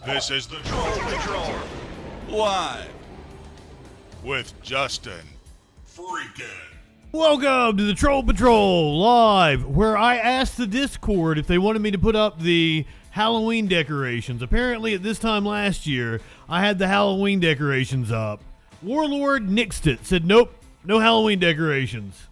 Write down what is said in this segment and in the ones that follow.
This is the Troll Patrol, live with Justin Freakin. Welcome to the Troll Patrol live, where I asked the Discord if they wanted me to put up the Halloween decorations. Apparently at this time last year, I had the Halloween decorations up. Warlord nixed it, said nope, no Halloween decorations.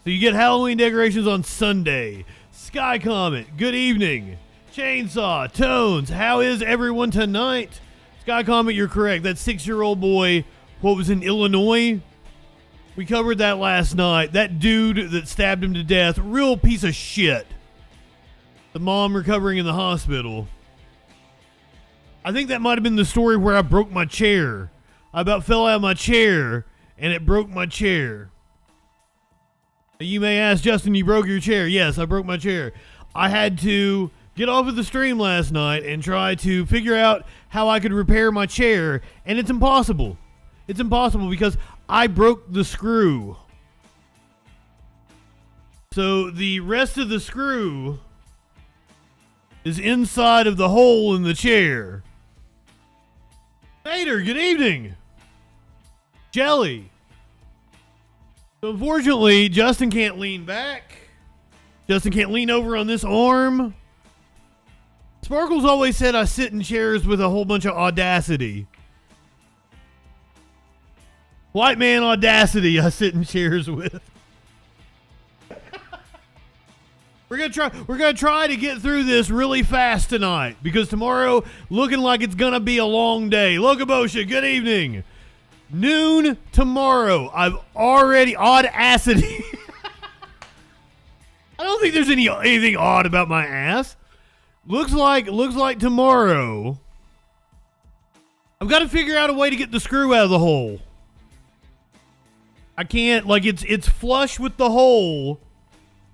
So you get Halloween decorations on Sunday. Sky Comet, good evening. Chainsaw, Tones, how is everyone tonight? Sky Comet, you're correct. That 6-year-old boy, what was in Illinois? We covered that last night. That dude that stabbed him to death, real piece of shit. The mom recovering in the hospital. I think that might have been the story where I broke my chair. I about fell out of my chair, and it broke my chair. You may ask, Justin, you broke your chair. Yes, I broke my chair. I had to get off of the stream last night and try to figure out how I could repair my chair, and it's impossible. It's impossible because I broke the screw. So the rest of the screw is inside of the hole in the chair. Vader, good evening. Jelly. So unfortunately, Justin can't lean back. Justin can't lean over on this arm. Sparkles always said I sit in chairs with a whole bunch of audacity. White man audacity I sit in chairs with. We're gonna try to get through this really fast tonight because tomorrow looking like it's gonna be a long day. Locobosha, good evening. Noon tomorrow. I've already audacity. I don't think there's anything odd about my ass. Looks like tomorrow. I've got to figure out a way to get the screw out of the hole. I can't, like, it's flush with the hole,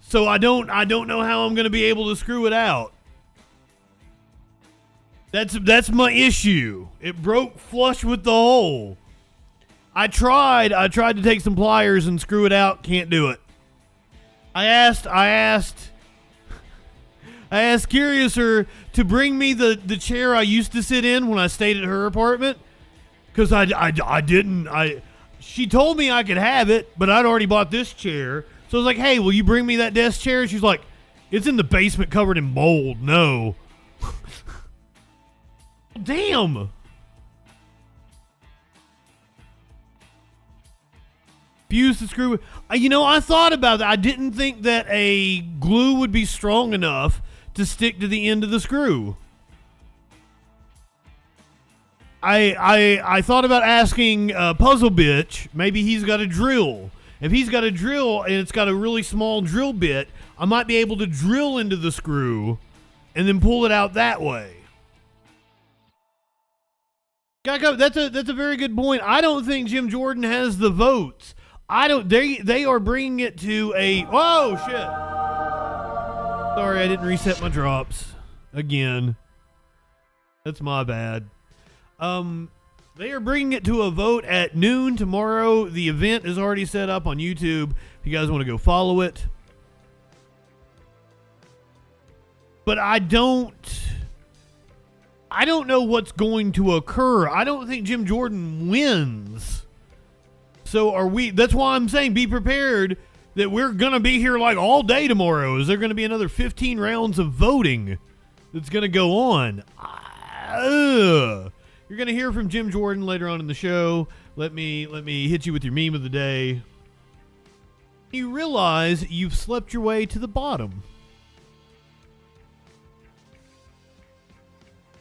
so I don't know how I'm going to be able to screw it out. That's my issue. It broke flush with the hole. I tried to take some pliers and screw it out. Can't do it. I asked Curiouser to bring me the chair I used to sit in when I stayed at her apartment, because I didn't. She told me I could have it, but I'd already bought this chair. So I was like, hey, will you bring me that desk chair? She's like, it's in the basement covered in mold. No. Damn. Fuse the screw. I thought about that. I didn't think that a glue would be strong enough to stick to the end of the screw. I thought about asking Puzzle Bitch. Maybe he's got a drill. If he's got a drill and it's got a really small drill bit, I might be able to drill into the screw and then pull it out that way. That's a very good point. I don't think Jim Jordan has the votes. They are bringing it to a, whoa, shit. Sorry, I didn't reset my drops again. That's my bad. They are bringing it to a vote at noon tomorrow. The event is already set up on YouTube if you guys want to go follow it. But I don't know what's going to occur. I don't think Jim Jordan wins. So that's why I'm saying be prepared that we're going to be here like all day tomorrow. Is there going to be another 15 rounds of voting that's going to go on? You're going to hear from Jim Jordan later on in the show. Let me hit you with your meme of the day. You realize you've slept your way to the bottom.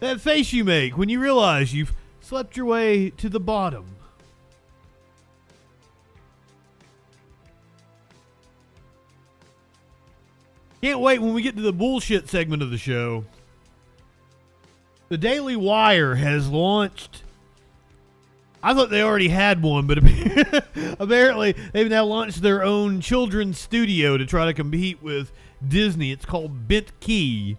That face you make when you realize you've slept your way to the bottom. Can't wait when we get to the bullshit segment of the show. The Daily Wire has launched. I thought they already had one, but apparently they've now launched their own children's studio to try to compete with Disney. It's called Bent Key.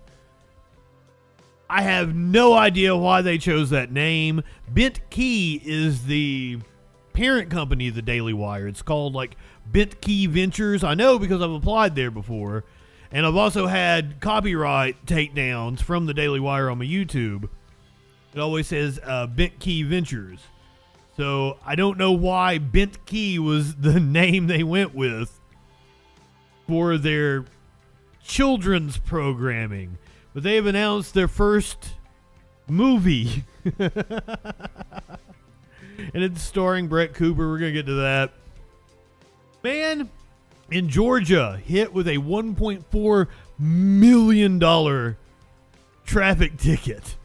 I have no idea why they chose that name. Bent Key is the parent company of the Daily Wire. It's called like Bent Key Ventures. I know because I've applied there before. And I've also had copyright takedowns from the Daily Wire on my YouTube. It always says Bent Key Ventures. So I don't know why Bent Key was the name they went with for their children's programming. But they have announced their first movie. And it's starring Brett Cooper. We're going to get to that. Man in Georgia hit with a $1.4 million traffic ticket.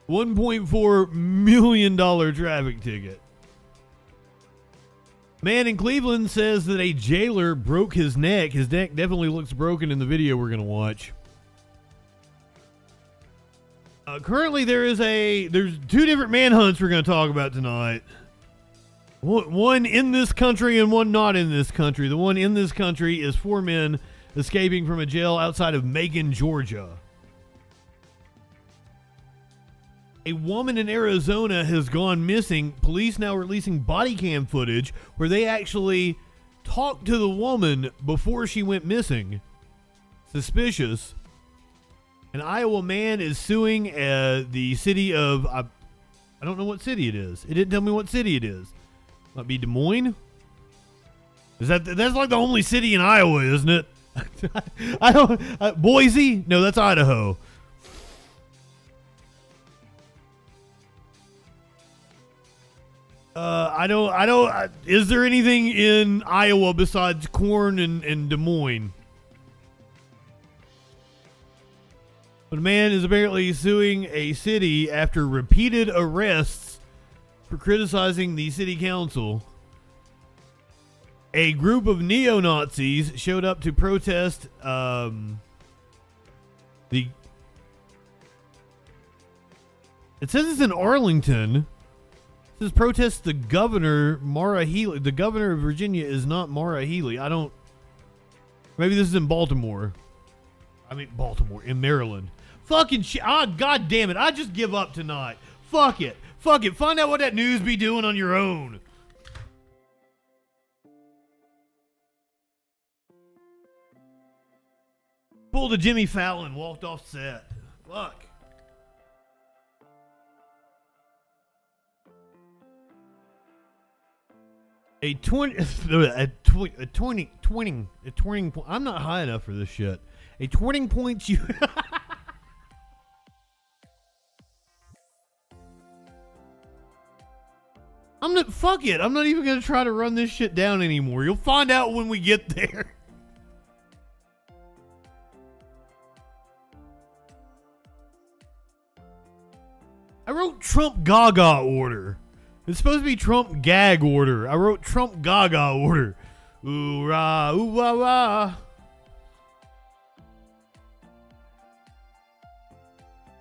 $1.4 million traffic ticket. Man in Cleveland says that a jailer broke his neck. His neck definitely looks broken in the video we're going to watch. Currently, there's two different manhunts we're going to talk about tonight. One in this country and one not in this country. The one in this country is 4 men escaping from a jail outside of Macon, Georgia. A woman in Arizona has gone missing. Police now releasing body cam footage where they actually talked to the woman before she went missing. Suspicious. An Iowa man is suing the city of... I don't know what city it is. It didn't tell me what city it is. Might be Des Moines? That's like the only city in Iowa, isn't it? I don't... Boise? No, that's Idaho. Is there anything in Iowa besides corn and Des Moines? But a man is apparently suing a city after repeated arrests for criticizing the city council. A group of neo-Nazis showed up to protest it says it's in Arlington. It says protest the governor, Maura Healey. The governor of Virginia is not Maura Healey. Maybe this is in Baltimore. Baltimore, in Maryland. Fucking shit. God damn it. I just give up tonight. Fuck it. Find out what that news be doing on your own. Pulled a Jimmy Fallon, walked off set. Fuck. A turning point. I'm not high enough for this shit. A turning point you... Fuck it. I'm not even going to try to run this shit down anymore. You'll find out when we get there. I wrote Trump Gaga order. It's supposed to be Trump gag order. I wrote Trump Gaga order. Ooh rah, ooh wah wah.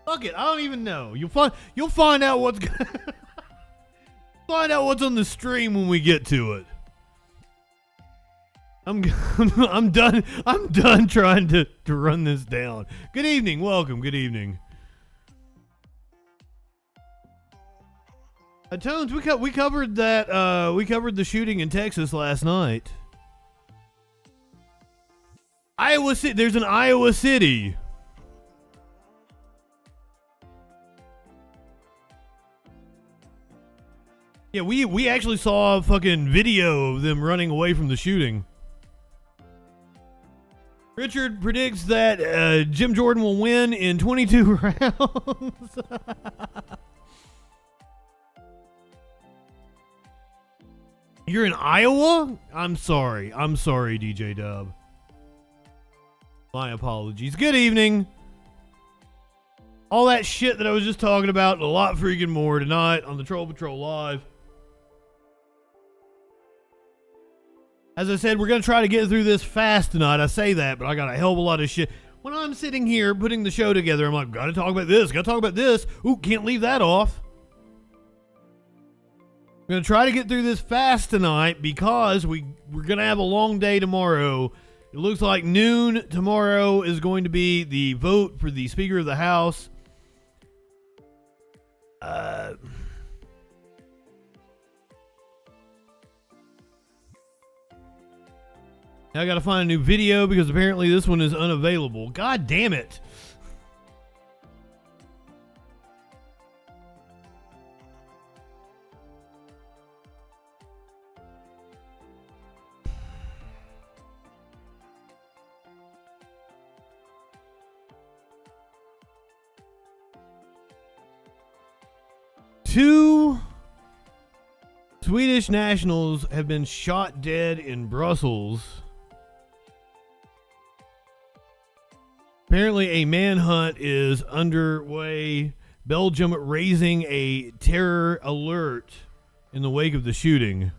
Fuck it, I don't even know. You'll find out what's find out what's on the stream when we get to it. I'm done trying to run this down. Good evening, welcome. Good evening. Tones, we covered that. We covered the shooting in Texas last night. Iowa City. There's an Iowa City. Yeah, we actually saw a fucking video of them running away from the shooting. Richard predicts that Jim Jordan will win in 22 rounds. You're in Iowa? I'm sorry, DJ Dub. My apologies. Good evening. All that shit that I was just talking about and a lot freaking more tonight on the Troll Patrol Live. As I said, we're going to try to get through this fast tonight. I say that, but I got a hell of a lot of shit. When I'm sitting here putting the show together, I'm like, gotta talk about this. Ooh, can't leave that off. We're going to try to get through this fast tonight because we're going to have a long day tomorrow. It looks like noon tomorrow is going to be the vote for the Speaker of the House. Now I got to find a new video because apparently this one is unavailable. God damn it. 2 Swedish nationals have been shot dead in Brussels. Apparently, a manhunt is underway. Belgium raising a terror alert in the wake of the shooting.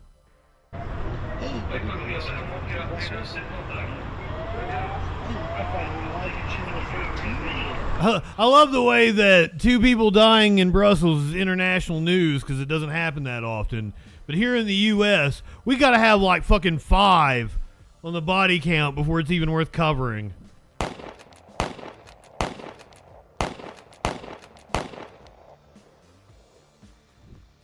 I love the way that 2 people dying in Brussels is international news because it doesn't happen that often. But here in the U.S., we got to have like fucking 5 on the body count before it's even worth covering.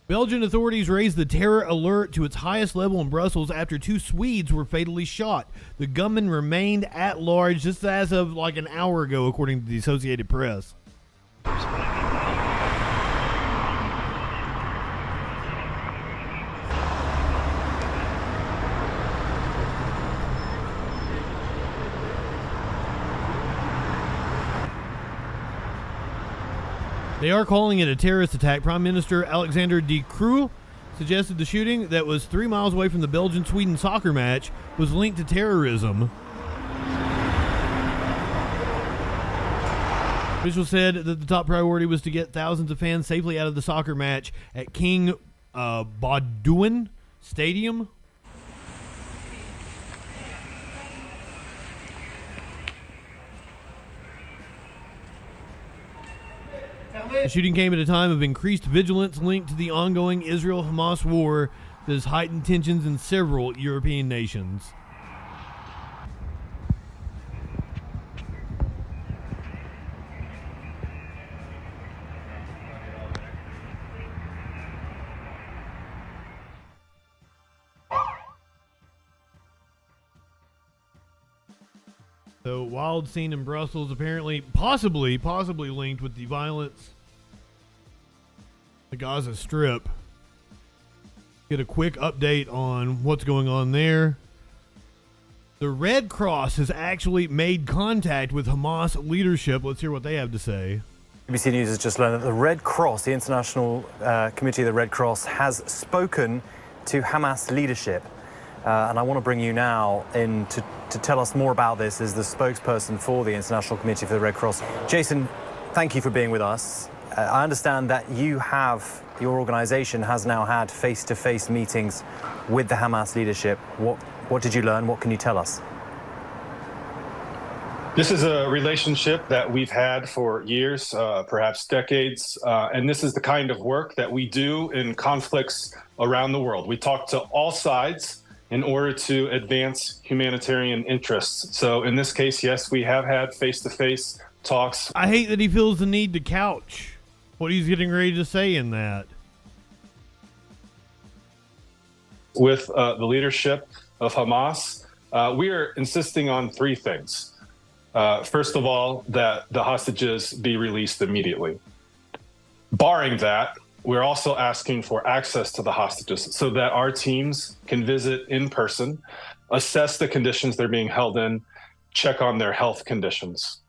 Belgian authorities raised the terror alert to its highest level in Brussels after 2 Swedes were fatally shot. The gunman remained at large just as of like an hour ago, according to the Associated Press. They are calling it a terrorist attack. Prime Minister Alexander De Croo suggested the shooting that was 3 miles away from the Belgian-Sweden soccer match was linked to terrorism. Officials said that the top priority was to get thousands of fans safely out of the soccer match at King Baudouin Stadium. The shooting came at a time of increased vigilance linked to the ongoing Israel-Hamas war that has heightened tensions in several European nations. So, wild scene in Brussels, apparently, possibly linked with the violence the Gaza Strip. Get a quick update on what's going on there. The Red Cross has actually made contact with Hamas leadership. Let's hear what they have to say. BBC News has just learned that the Red Cross, the International Committee of the Red Cross, has spoken to Hamas leadership. And I want to bring you now in to tell us more about this is the spokesperson for the International Committee for the Red Cross. Jason, thank you for being with us. I understand that your organization has now had face-to-face meetings with the Hamas leadership. What did you learn? What can you tell us? This is a relationship that we've had for years, perhaps decades, and this is the kind of work that we do in conflicts around the world. We talk to all sides in order to advance humanitarian interests. So in this case, yes, we have had face-to-face talks. I hate that he feels the need to couch what he's getting ready to say in that. With the leadership of Hamas, we are insisting on 3 things. First of all, that the hostages be released immediately. Barring that, we're also asking for access to the hostages so that our teams can visit in person, assess the conditions they're being held in, check on their health conditions.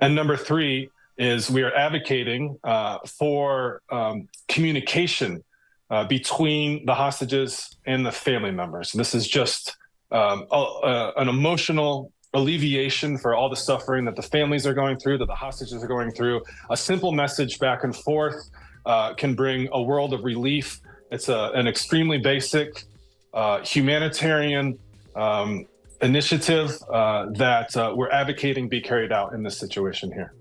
And number 3 is we are advocating for communication between the hostages and the family members. This is just an emotional alleviation for all the suffering that the families are going through, that the hostages are going through. A simple message back and forth can bring a world of relief. It's an extremely basic humanitarian initiative that we're advocating be carried out in this situation here.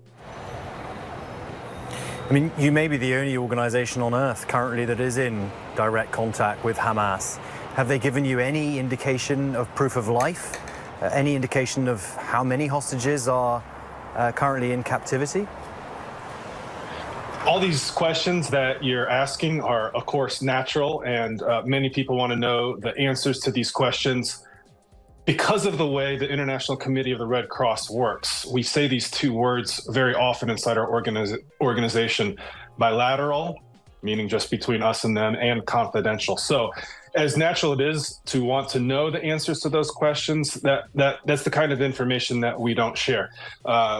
I mean, you may be the only organization on earth currently that is in direct contact with Hamas. Have they given you any indication of proof of life? Any indication of how many hostages are currently in captivity? All these questions that you're asking are, of course, natural, and many people want to know the answers to these questions. Because of the way the International Committee of the Red Cross works, we say these 2 words very often inside our organization: bilateral, meaning just between us and them, and confidential. So as natural it is to want to know the answers to those questions, that's the kind of information that we don't share.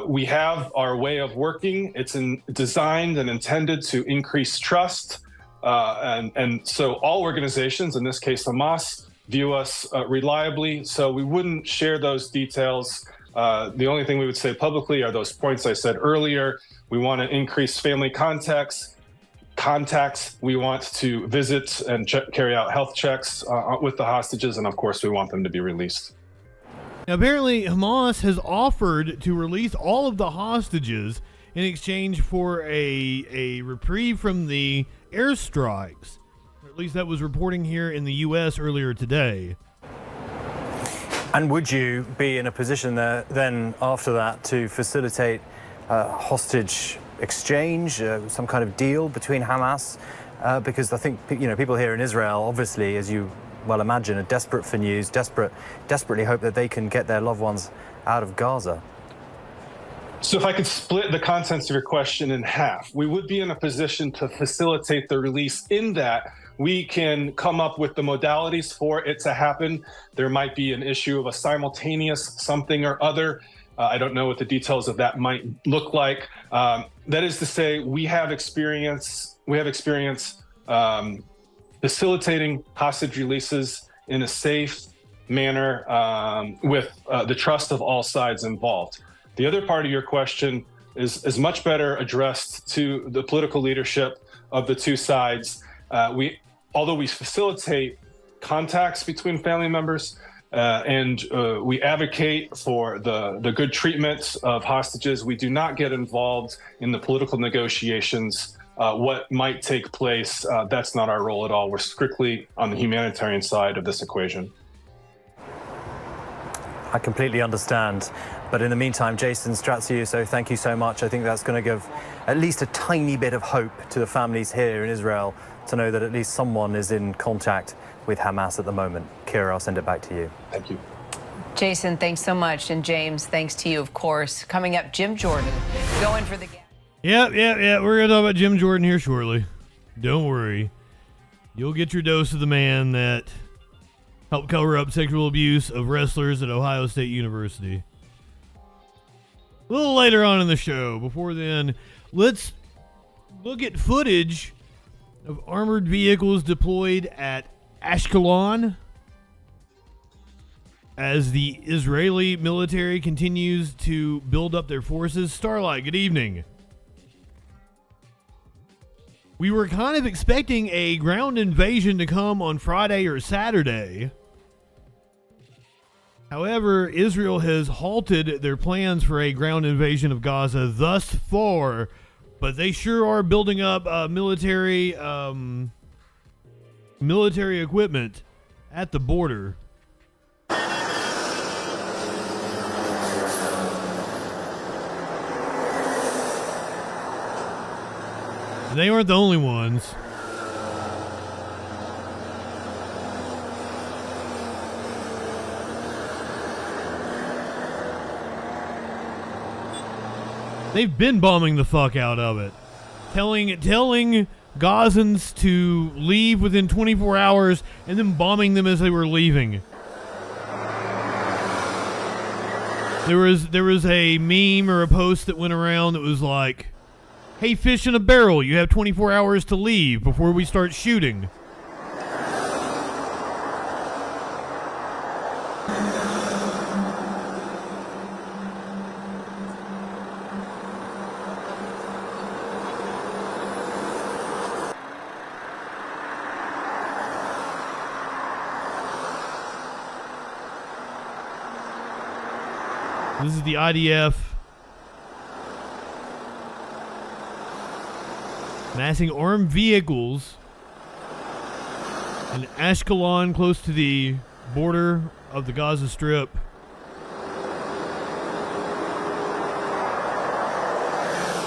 We have our way of working. It's designed and intended to increase trust, And so all organizations, in this case Hamas, view us reliably, so we wouldn't share those details. The only thing we would say publicly are those points I said earlier. We want to increase family contacts. We want to visit and carry out health checks with the hostages, and of course we want them to be released. Now, apparently Hamas has offered to release all of the hostages in exchange for a reprieve from the airstrikes. Or at least that was reporting here in the U.S. earlier today. And would you be in a position there then after that to facilitate hostage exchange, some kind of deal between Hamas? Because I think people here in Israel, obviously, as you well imagine, are desperate for news, desperately hope that they can get their loved ones out of Gaza. So if I could split the contents of your question in half, we would be in a position to facilitate the release in that we can come up with the modalities for it to happen. There might be an issue of a simultaneous something or other. I don't know what the details of that might look like. That is to say, we have experience facilitating hostage releases in a safe manner with the trust of all sides involved. The other part of your question is much better addressed to the political leadership of the two sides. Although we facilitate contacts between family members and we advocate for the good treatment of hostages, we do not get involved in the political negotiations. What might take place, that's not our role at all. We're strictly on the humanitarian side of this equation. I completely understand. But in the meantime, Jason Stratzio, thank you so much. I think that's going to give at least a tiny bit of hope to the families here in Israel to know that at least someone is in contact with Hamas at the moment. Kira, I'll send it back to you. Thank you. Jason, thanks so much. And James, thanks to you, of course. Coming up, Jim Jordan going for the... Yeah. We're going to talk about Jim Jordan here shortly. Don't worry. You'll get your dose of the man that helped cover up sexual abuse of wrestlers at Ohio State University. A little later on in the show. Before then, let's look at footage of armored vehicles deployed at Ashkelon as the Israeli military continues to build up their forces. Starlight, good evening. We were kind of expecting a ground invasion to come on Friday or Saturday. However, Israel has halted their plans for a ground invasion of Gaza thus far, but they sure are building up military equipment at the border. They aren't the only ones. They've been bombing the fuck out of it. Telling Gazans to leave within 24 hours and then bombing them as they were leaving. There was a meme or a post that went around that was like, "Hey, fish in a barrel, you have 24 hours to leave before we start shooting." This is the IDF massing armed vehicles in Ashkelon, close to the border of the Gaza Strip.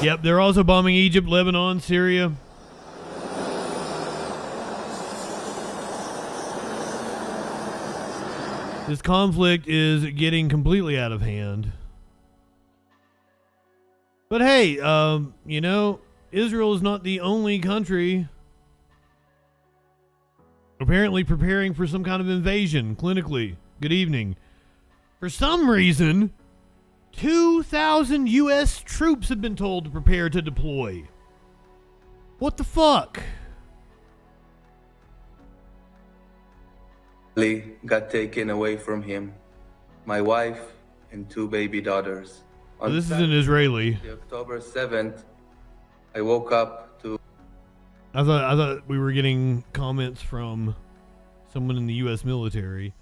Yep, they're also bombing Egypt, Lebanon, Syria. This conflict is getting completely out of hand. But hey, Israel is not the only country apparently preparing for some kind of invasion clinically. Good evening. For some reason, 2,000 U.S. troops have been told to prepare to deploy. What the fuck? got taken away from him, my wife and 2 baby daughters. On This is an Israeli. October 7th, I woke up to... I thought we were getting comments from someone in the U.S. military.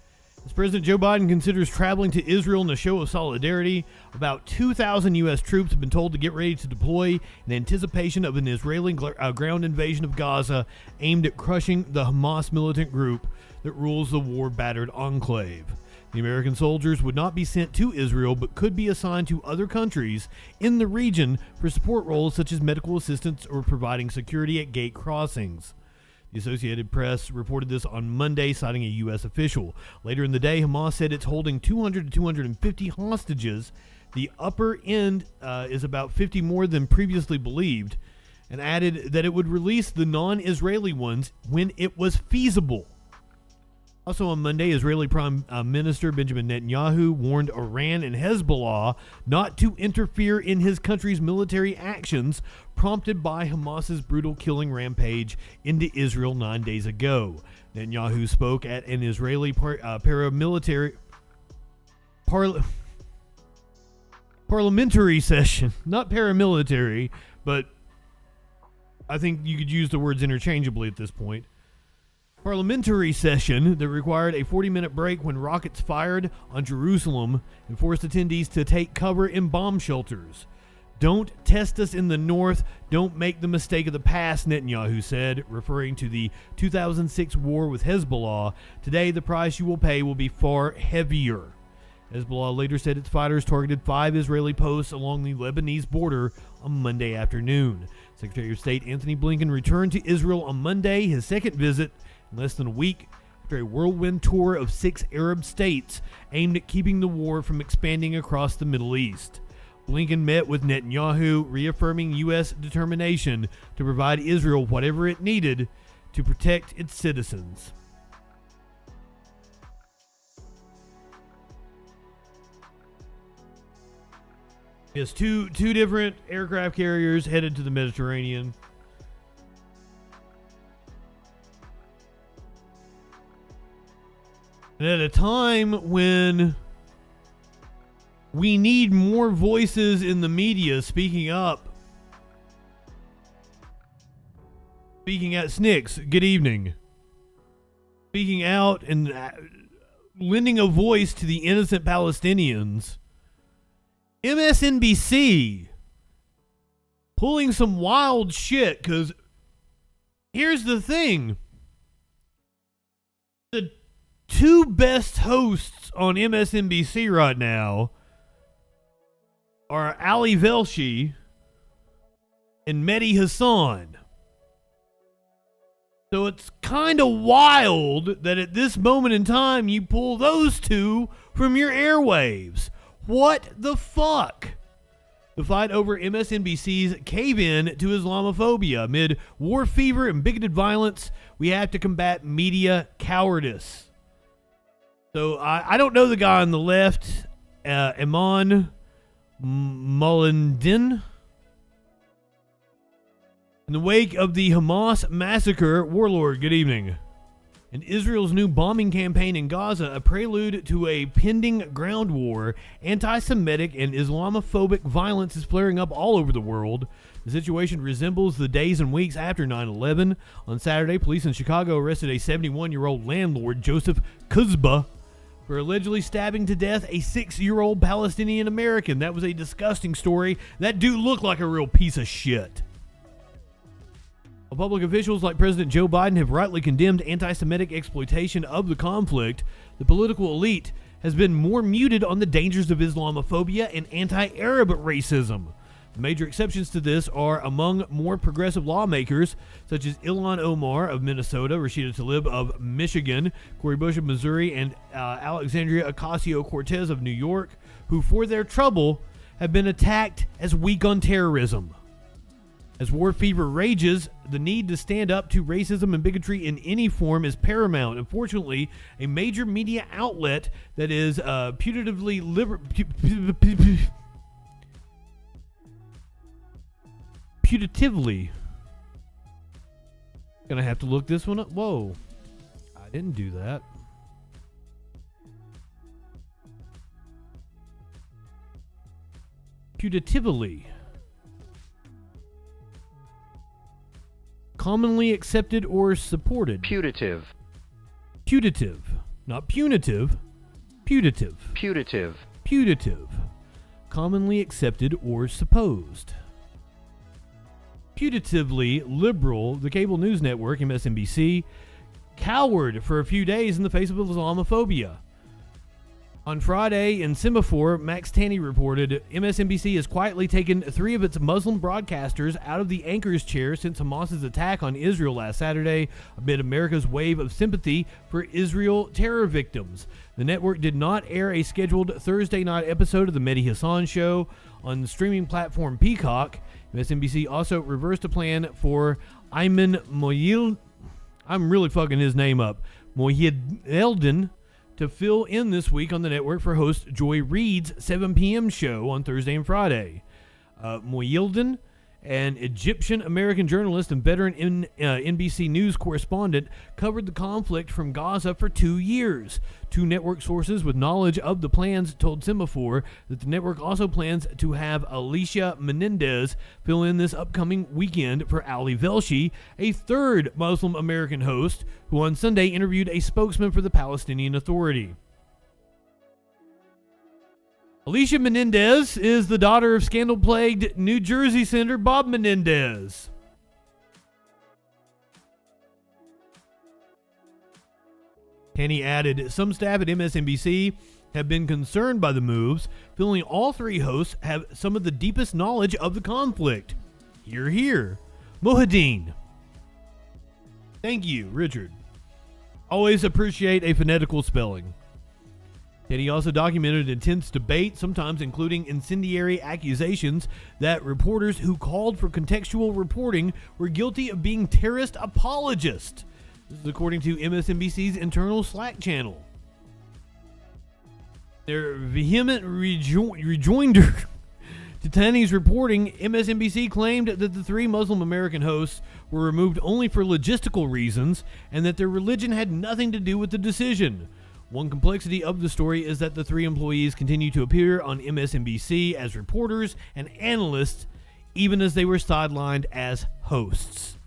As President Joe Biden considers traveling to Israel in a show of solidarity, about 2,000 U.S. troops have been told to get ready to deploy in anticipation of an Israeli ground invasion of Gaza aimed at crushing the Hamas militant group that rules the war-battered enclave. The American soldiers would not be sent to Israel, but could be assigned to other countries in the region for support roles such as medical assistance or providing security at gate crossings. The Associated Press reported this on Monday, citing a U.S. official. Later in the day, Hamas said it's holding 200 to 250 hostages. The upper end is about 50 more than previously believed, and added that it would release the non-Israeli ones when it was feasible. Also on Monday, Israeli Prime Minister Benjamin Netanyahu warned Iran and Hezbollah not to interfere in his country's military actions, prompted by Hamas's brutal killing rampage into Israel 9 days ago. Netanyahu spoke at an Israeli parliamentary session, not paramilitary, but I think you could use the words interchangeably at this point. Parliamentary session that required a 40-minute break when rockets fired on Jerusalem and forced attendees to take cover in bomb shelters. Don't test us in the north. Don't make the mistake of the past, Netanyahu said, referring to the 2006 war with Hezbollah. Today, the price you will pay will be far heavier. Hezbollah later said its fighters targeted 5 Israeli posts along the Lebanese border on Monday afternoon. Secretary of State Anthony Blinken returned to Israel on Monday, his second visit in less than a week, after a whirlwind tour of 6 Arab states aimed at keeping the war from expanding across the Middle East. Blinken met with Netanyahu, reaffirming U.S. determination to provide Israel whatever it needed to protect its citizens. Yes, two different aircraft carriers headed to the Mediterranean. And at a time when we need more voices in the media speaking up, speaking at Snicks, good evening, speaking out and lending a voice to the innocent Palestinians, MSNBC pulling some wild shit, because here's the thing. The 2 best hosts on MSNBC right now are Ali Velshi and Mehdi Hassan. So it's kind of wild that at this moment in time you pull those 2 from your airwaves. What the fuck? The fight over MSNBC's cave-in to Islamophobia. Amid war fever and bigoted violence, we have to combat media cowardice. So I don't know the guy on the left, Iman Molindin. In the wake of the Hamas massacre, Warlord, good evening. And Israel's new bombing campaign in Gaza, a prelude to a pending ground war, anti-Semitic and Islamophobic violence is flaring up all over the world. The situation resembles the days and weeks after 9/11. On Saturday, police in Chicago arrested a 71-year-old landlord, Joseph Kuzba, for allegedly stabbing to death a 6-year-old Palestinian American. That was a disgusting story. That dude looked like a real piece of shit. While public officials like President Joe Biden have rightly condemned anti-Semitic exploitation of the conflict, the political elite has been more muted on the dangers of Islamophobia and anti-Arab racism. The major exceptions to this are among more progressive lawmakers, such as Ilhan Omar of Minnesota, Rashida Tlaib of Michigan, Cori Bush of Missouri, and Alexandria Ocasio-Cortez of New York, who for their trouble have been attacked as weak on terrorism. As war fever rages, the need to stand up to racism and bigotry in any form is paramount. Unfortunately, a major media outlet that is putatively gonna have to look this one up. Whoa, I didn't do that. putatively. Commonly accepted or supported. Putative. Putative. Not punitive. Putative. Putative. Putative. Commonly accepted or supposed. Putatively liberal, the cable news network, MSNBC, cowered for a few days in the face of Islamophobia. On Friday in Semaphore, Max Tanny reported MSNBC has quietly taken 3 of its Muslim broadcasters out of the anchor's chair since Hamas's attack on Israel last Saturday amid America's wave of sympathy for Israel terror victims. The network did not air a scheduled Thursday night episode of The Mehdi Hassan Show on the streaming platform Peacock. MSNBC also reversed a plan for Ayman Moyil, I'm really fucking his name up, Moyeldin, to fill in this week on the network for host Joy Reid's 7 p.m. show on Thursday and Friday. Moyeldin, an Egyptian-American journalist and veteran NBC News correspondent, covered the conflict from Gaza for 2 years. 2 network sources with knowledge of the plans told Semaphore that the network also plans to have Alicia Menendez fill in this upcoming weekend for Ali Velshi, a 3rd Muslim-American host who on Sunday interviewed a spokesman for the Palestinian Authority. Alicia Menendez is the daughter of scandal-plagued New Jersey Senator Bob Menendez. Kenny added, some staff at MSNBC have been concerned by the moves, feeling all 3 hosts have some of the deepest knowledge of the conflict. Hear, hear. Mohadeen. Thank you, Richard. Always appreciate a phonetical spelling. Teddy also documented intense debate, sometimes including incendiary accusations that reporters who called for contextual reporting were guilty of being terrorist apologists. This is according to MSNBC's internal Slack channel. Their vehement rejoinder to Tanny's reporting, MSNBC claimed that the 3 Muslim American hosts were removed only for logistical reasons and that their religion had nothing to do with the decision. One complexity of the story is that the 3 employees continue to appear on MSNBC as reporters and analysts, even as they were sidelined as hosts.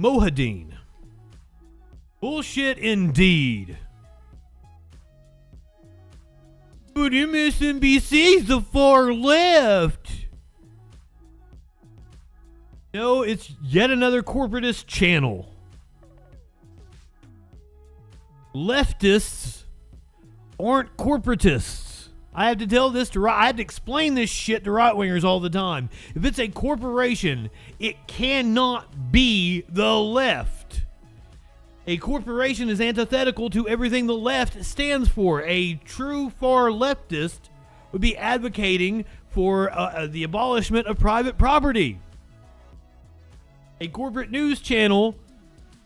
Mohadeen. Bullshit indeed. But MSNBC's the far left. No, it's yet another corporatist channel. Leftists aren't corporatists. I have to tell this to I have to explain this shit to right-wingers all the time. If it's a corporation, it cannot be the left. A corporation is antithetical to everything the left stands for. A true far leftist would be advocating for the abolishment of private property. A corporate news channel,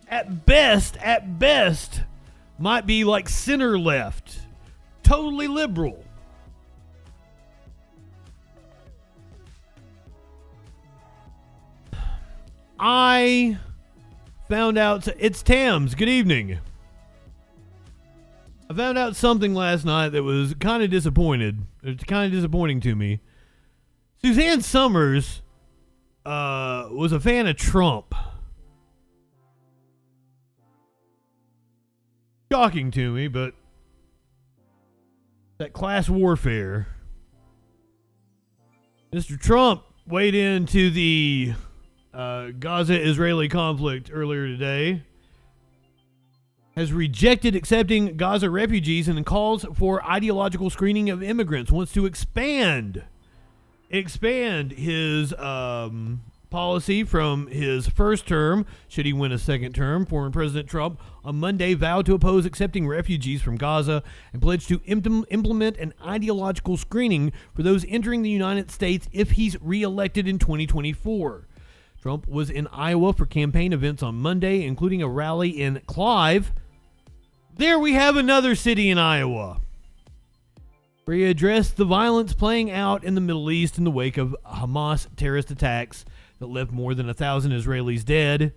at best, might be like center left, totally liberal. I found out, it's Tams, good evening. I found out something last night that was kind of disappointing to me. Suzanne Summers was a fan of Trump. Shocking to me, but that class warfare. Mr. Trump weighed into the Gaza-Israeli conflict earlier today, has rejected accepting Gaza refugees and calls for ideological screening of immigrants, wants to expand his policy from his first term, should he win a second term. Former President Trump on Monday vowed to oppose accepting refugees from Gaza and pledged to implement an ideological screening for those entering the United States if he's reelected in 2024. Trump was in Iowa for campaign events on Monday, including a rally in Clive. There we have another city in Iowa, where he addressed the violence playing out in the Middle East in the wake of Hamas terrorist attacks that left more than 1,000 Israelis dead.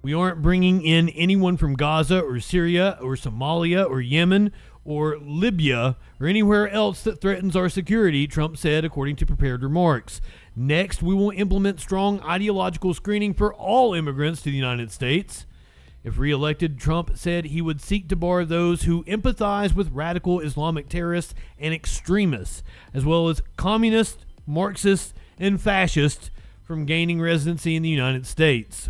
We aren't bringing in anyone from Gaza or Syria or Somalia or Yemen or Libya or anywhere else that threatens our security, Trump said, according to prepared remarks. Next, we will implement strong ideological screening for all immigrants to the United States. If reelected, Trump said he would seek to bar those who empathize with radical Islamic terrorists and extremists, as well as communists, Marxists, and fascists from gaining residency in the United States.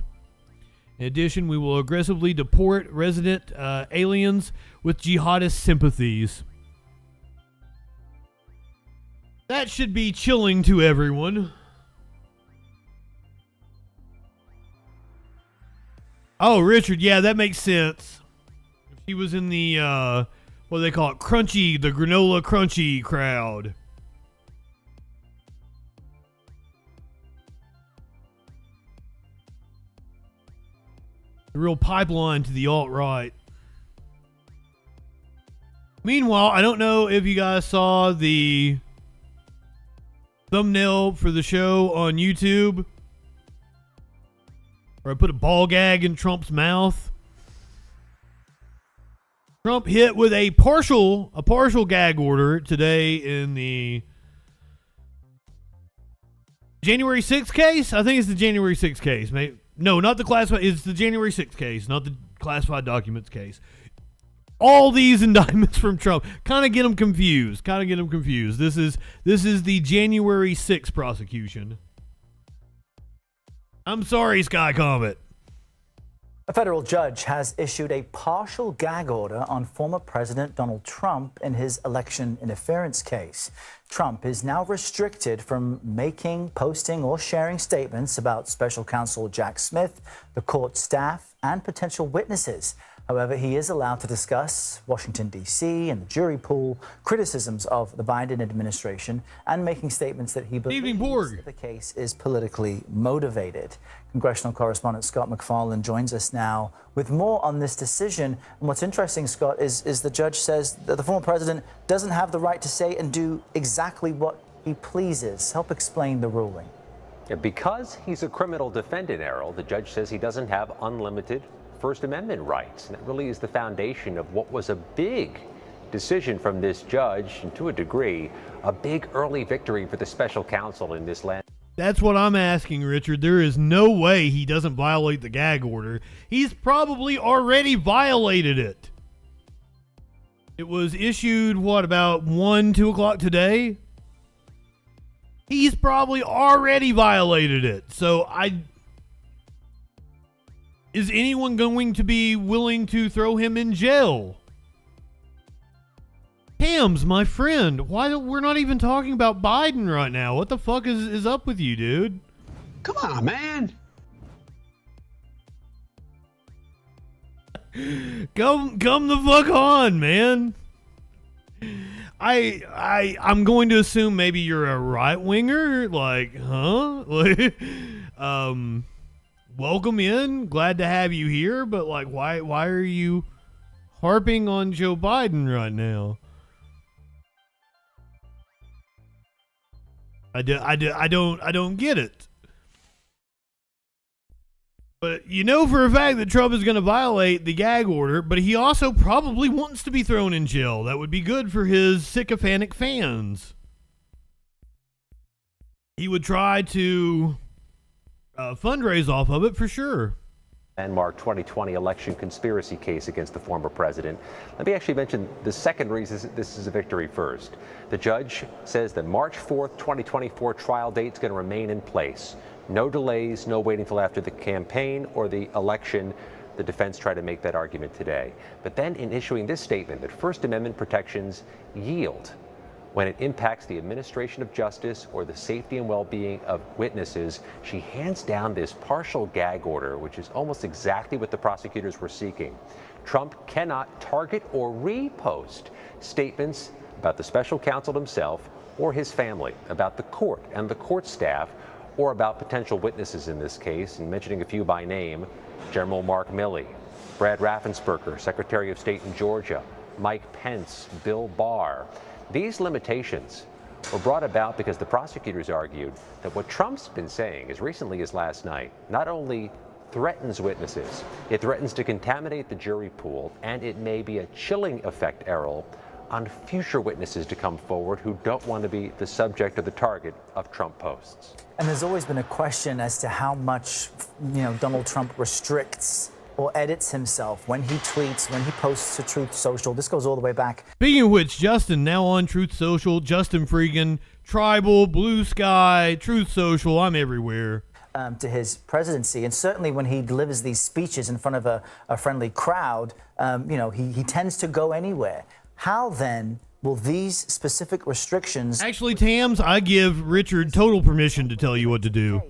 In addition, we will aggressively deport resident aliens with jihadist sympathies. That should be chilling to everyone. Oh, Richard, yeah, that makes sense. If he was in the, what do they call it, crunchy, the granola crunchy crowd. The real pipeline to the alt-right. Meanwhile, I don't know if you guys saw the thumbnail for the show on YouTube, where I put a ball gag in Trump's mouth. Trump hit with a partial gag order today in the January 6th case. I think it's the January 6th case. No, not the classified. It's the January 6th case, not the classified documents case. All these indictments from Trump kind of get them confused. This is the January 6th prosecution. I'm sorry, Sky Comet. A federal judge has issued a partial gag order on former President Donald Trump in his election interference case. Trump is now restricted from making, posting, or sharing statements about special counsel Jack Smith, the court staff, and potential witnesses. However, he is allowed to discuss Washington, D.C. and the jury pool, criticisms of the Biden administration, and making statements that he believes that the case is politically motivated. Congressional correspondent Scott MacFarlane joins us now with more on this decision. And what's interesting, Scott, is the judge says that the former president doesn't have the right to say and do exactly what he pleases. Help explain the ruling. Yeah, because he's a criminal defendant, Errol, the judge says he doesn't have unlimited First Amendment rights. And that really is the foundation of what was a big decision from this judge, and to a degree, a big early victory for the special counsel in this land. That's what I'm asking, Richard. There is no way he doesn't violate the gag order. He's probably already violated it. It was issued, about 1, 2 o'clock today? He's probably already violated it. So is anyone going to be willing to throw him in jail? Hams, my friend, we're not even talking about Biden right now? What the fuck is up with you, dude? Come on, man. Come the fuck on, man. I'm going to assume maybe you're a right winger, welcome in, glad to have you here, but why are you harping on Joe Biden right now? I don't get it. But you know for a fact that Trump is going to violate the gag order, but he also probably wants to be thrown in jail. That would be good for his sycophantic fans. He would try to fundraise off of it for sure. Landmark 2020 election conspiracy case against the former president. Let me actually mention the second reason this is a victory first. The judge says the March 4th, 2024 trial date is going to remain in place. No delays, no waiting until after the campaign or the election. The defense tried to make that argument today. But then in issuing this statement that First Amendment protections yield when it impacts the administration of justice or the safety and well-being of witnesses, she hands down this partial gag order, which is almost exactly what the prosecutors were seeking. Trump cannot target or repost statements about the special counsel himself or his family, about the court and the court staff, or about potential witnesses in this case, and mentioning a few by name: General Mark Milley, Brad Raffensperger, Secretary of State in Georgia, Mike Pence, Bill Barr. These limitations were brought about because the prosecutors argued that what Trump's been saying as recently as last night, not only threatens witnesses. It threatens to contaminate the jury pool, and it may be a chilling effect, Errol, on future witnesses to come forward who don't want to be the subject or the target of Trump posts. And there's always been a question as to how much, Donald Trump restricts or edits himself when he tweets, when he posts to Truth Social. This goes all the way back. Speaking of which, Justin, now on Truth Social, JustinFREAKIN, Tribal, Blue Sky, Truth Social, I'm everywhere. To his presidency, and certainly when he delivers these speeches in front of a friendly crowd, he tends to go anywhere. How then will these specific restrictions... Actually, Tams, I give Richard total permission to tell you what to do.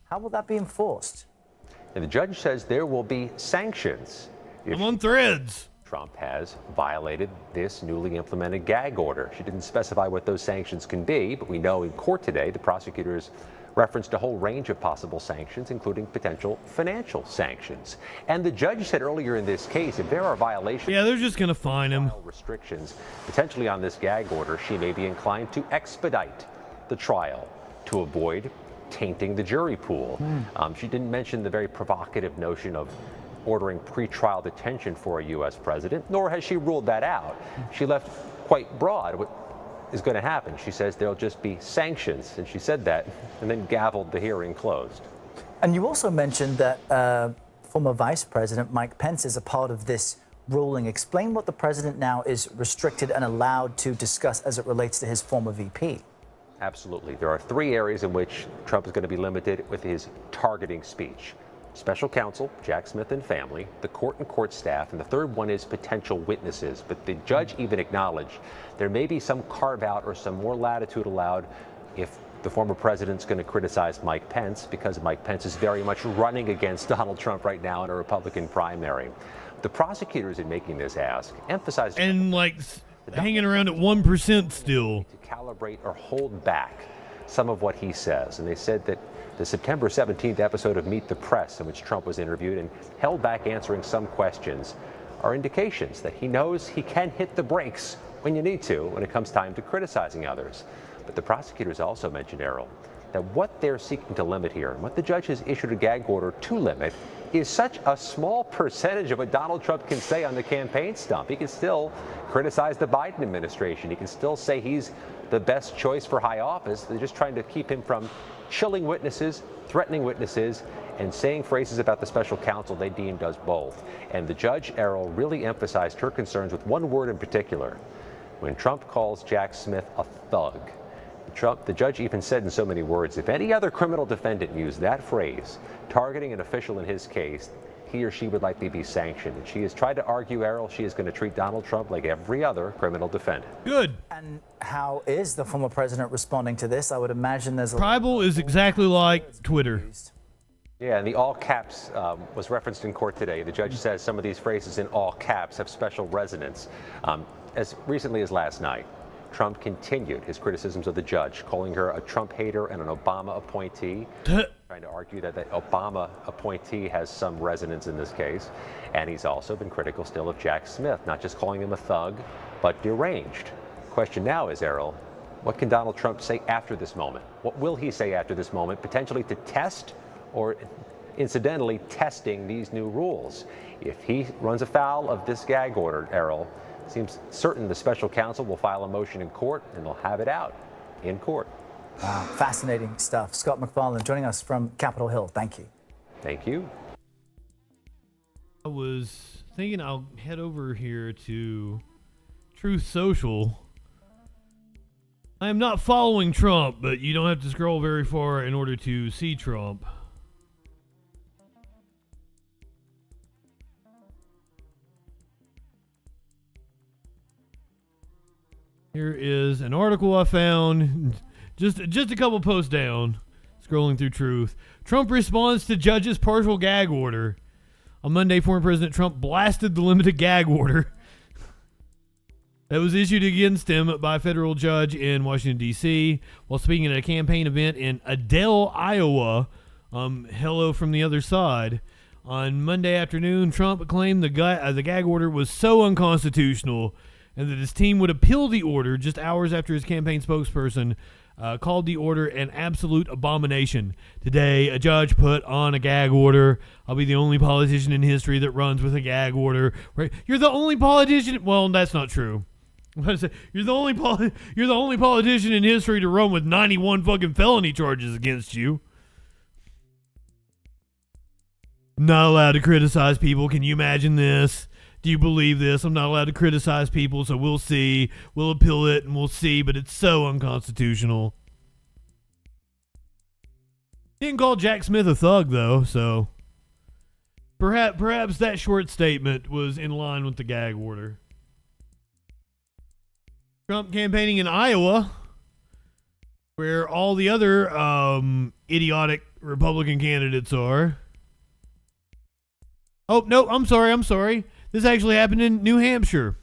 How will that be enforced? And the judge says there will be sanctions if I'm on Threads. Trump has violated this newly implemented gag order. She didn't specify what those sanctions can be, but we know in court today the prosecutors referenced a whole range of possible sanctions, including potential financial sanctions. And the judge said earlier in this case, if there are violations, they're just going to fine him. Restrictions potentially on this gag order, she may be inclined to expedite the trial to avoid tainting the jury pool. She didn't mention the very provocative notion of ordering pretrial detention for a U.S. president, nor has she ruled that out. She left quite broad what is going to happen. She says there'll just be sanctions, and she said that and then gavelled the hearing closed. And you also mentioned that former Vice President Mike Pence is a part of this ruling. Explain what the president now is restricted and allowed to discuss as it relates to his former VP. Absolutely. There are three areas in which Trump is going to be limited with his targeting speech. Special counsel, Jack Smith and family, the court and court staff, and the third one is potential witnesses. But the judge even acknowledged there may be some carve out or some more latitude allowed if the former president's going to criticize Mike Pence, because Mike Pence is very much running against Donald Trump right now in a Republican primary. The prosecutors in making this ask emphasized hanging around at 1% still. To calibrate or hold back some of what he says. And they said that the September 17th episode of Meet the Press, in which Trump was interviewed and held back answering some questions, are indications that he knows he can hit the brakes when you need to when it comes time to criticizing others. But the prosecutors also mentioned, Errol, that what they're seeking to limit here, and what the judge has issued a gag order to limit, is such a small percentage of what Donald Trump can say on the campaign stump. He can still criticize the Biden administration. He can still say he's the best choice for high office. They're just trying to keep him from chilling witnesses, threatening witnesses, and saying phrases about the special counsel they deem does both. And the judge, Errol, really emphasized her concerns with one word in particular. When Trump calls Jack Smith a thug, the judge even said in so many words, if any other criminal defendant used that phrase, targeting an official in his case, he or she would likely be sanctioned. And she has tried to argue, Errol, she is going to treat Donald Trump like every other criminal defendant. Good. And how is the former president responding to this? I would imagine there's a... Tribal is exactly like Twitter. Yeah, and the all caps was referenced in court today. The judge says some of these phrases in all caps have special resonance. As recently as last night, Trump continued his criticisms of the judge, calling her a Trump hater and an Obama appointee, trying to argue that the Obama appointee has some resonance in this case. And he's also been critical still of Jack Smith, not just calling him a thug, but deranged. Question now is, Errol, what can Donald Trump say after this moment? What will he say after this moment, potentially to test or incidentally testing these new rules? If he runs afoul of this gag order, Errol, seems certain the special counsel will file a motion in court and they'll have it out in court. Wow, fascinating stuff. Scott McFarland joining us from Capitol Hill. Thank you. Thank you. I was thinking I'll head over here to Truth Social. I am not following Trump, but you don't have to scroll very far in order to see Trump. Here is an article I found just a couple posts down, scrolling through Truth. Trump responds to judge's partial gag order. On Monday, former President Trump blasted the limited gag order that was issued against him by a federal judge in Washington, D.C. while speaking at a campaign event in Adel, Iowa. Hello from the other side. On Monday afternoon, Trump claimed the gag order was so unconstitutional and that his team would appeal the order just hours after his campaign spokesperson called the order an absolute abomination. Today, a judge put on a gag order. I'll be the only politician in history that runs with a gag order. Right? You're the only politician. Well, that's not true. You're the only politician in history to run with 91 fucking felony charges against you. Not allowed to criticize people. Can you imagine this? Do you believe this? I'm not allowed to criticize people, so we'll see. We'll appeal it and we'll see, but it's so unconstitutional. Didn't call Jack Smith a thug, though, so perhaps that short statement was in line with the gag order. Trump campaigning in Iowa, where all the other idiotic Republican candidates are. Oh, no, I'm sorry. This actually happened in New Hampshire.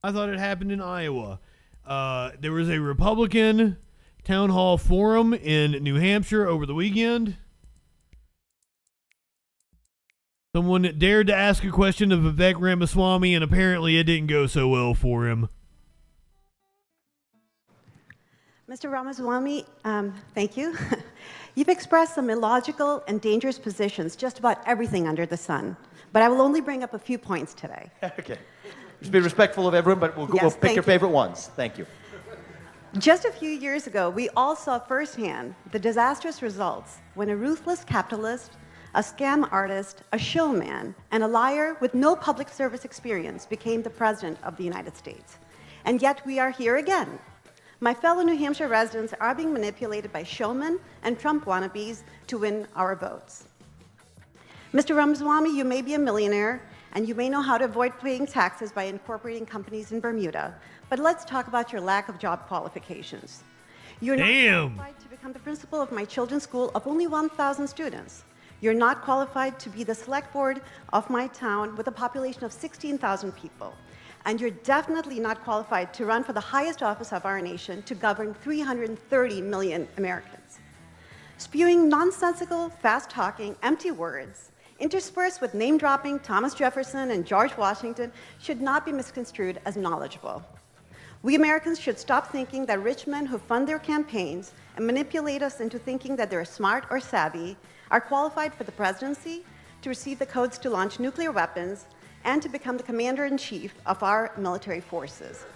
I thought it happened in Iowa. There was a Republican town hall forum in New Hampshire over the weekend. Someone dared to ask a question of Vivek Ramaswamy, and apparently it didn't go so well for him. Mr. Ramaswamy, thank you. You've expressed some illogical and dangerous positions just about everything under the sun, but I will only bring up a few points today. Okay. Just be respectful of everyone, but we'll pick your favorite ones. Thank you. Just a few years ago, we all saw firsthand the disastrous results when a ruthless capitalist, a scam artist, a showman, and a liar with no public service experience became the president of the United States. And yet we are here again. My fellow New Hampshire residents are being manipulated by showmen and Trump wannabes to win our votes. Mr. Ramaswamy, you may be a millionaire, and you may know how to avoid paying taxes by incorporating companies in Bermuda, but let's talk about your lack of job qualifications. You're not qualified to become the principal of my children's school of only 1,000 students. You're not qualified to be the select board of my town with a population of 16,000 people. And you're definitely not qualified to run for the highest office of our nation to govern 330 million Americans. Spewing nonsensical, fast-talking, empty words, interspersed with name-dropping Thomas Jefferson and George Washington, should not be misconstrued as knowledgeable. We Americans should stop thinking that rich men who fund their campaigns and manipulate us into thinking that they're smart or savvy are qualified for the presidency, to receive the codes to launch nuclear weapons, and to become the commander-in-chief of our military forces.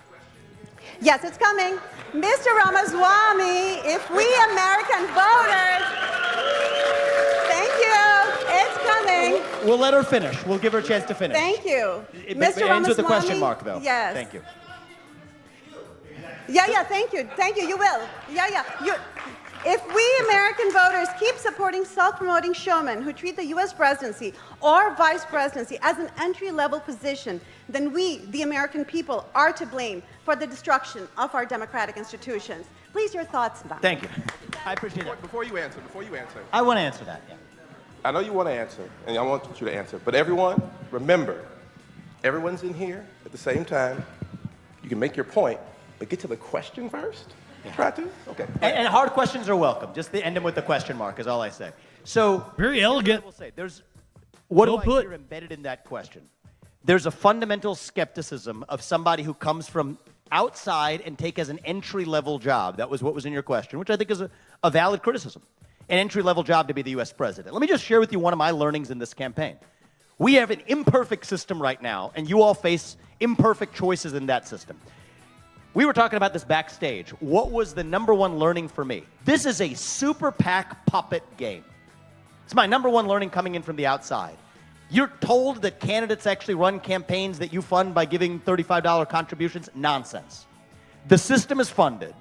Yes, it's coming. Mr. Ramaswamy, if we American voters, thank you, it's coming. We'll let her finish. We'll give her a chance to finish. Thank you. Mr. Ramaswamy, with the question mark, though. Yes. Thank you. Yeah, thank you, you will. If we American voters keep supporting self-promoting showmen who treat the U.S. presidency or vice presidency as an entry-level position, then we, the American people, are to blame for the destruction of our democratic institutions. Please, your thoughts, Don. Thank you. I appreciate that. Before you answer. I want to answer that, yeah. I know you want to answer, and I want you to answer, but everyone, remember, everyone's in here at the same time. You can make your point, but get to the question first. Try to? Okay. And hard questions are welcome. Just end them with the question mark is all I say. So very elegant. I will say, what well do I hear embedded in that question? There's a fundamental skepticism of somebody who comes from outside and take as an entry-level job. That was what was in your question, which I think is a valid criticism. An entry-level job to be the U.S. president. Let me just share with you one of my learnings in this campaign. We have an imperfect system right now, and you all face imperfect choices in that system. We were talking about this backstage. What was the number one learning for me? This is a super PAC puppet game. It's my number one learning coming in from the outside. You're told that candidates actually run campaigns that you fund by giving $35 contributions? Nonsense. The system is funded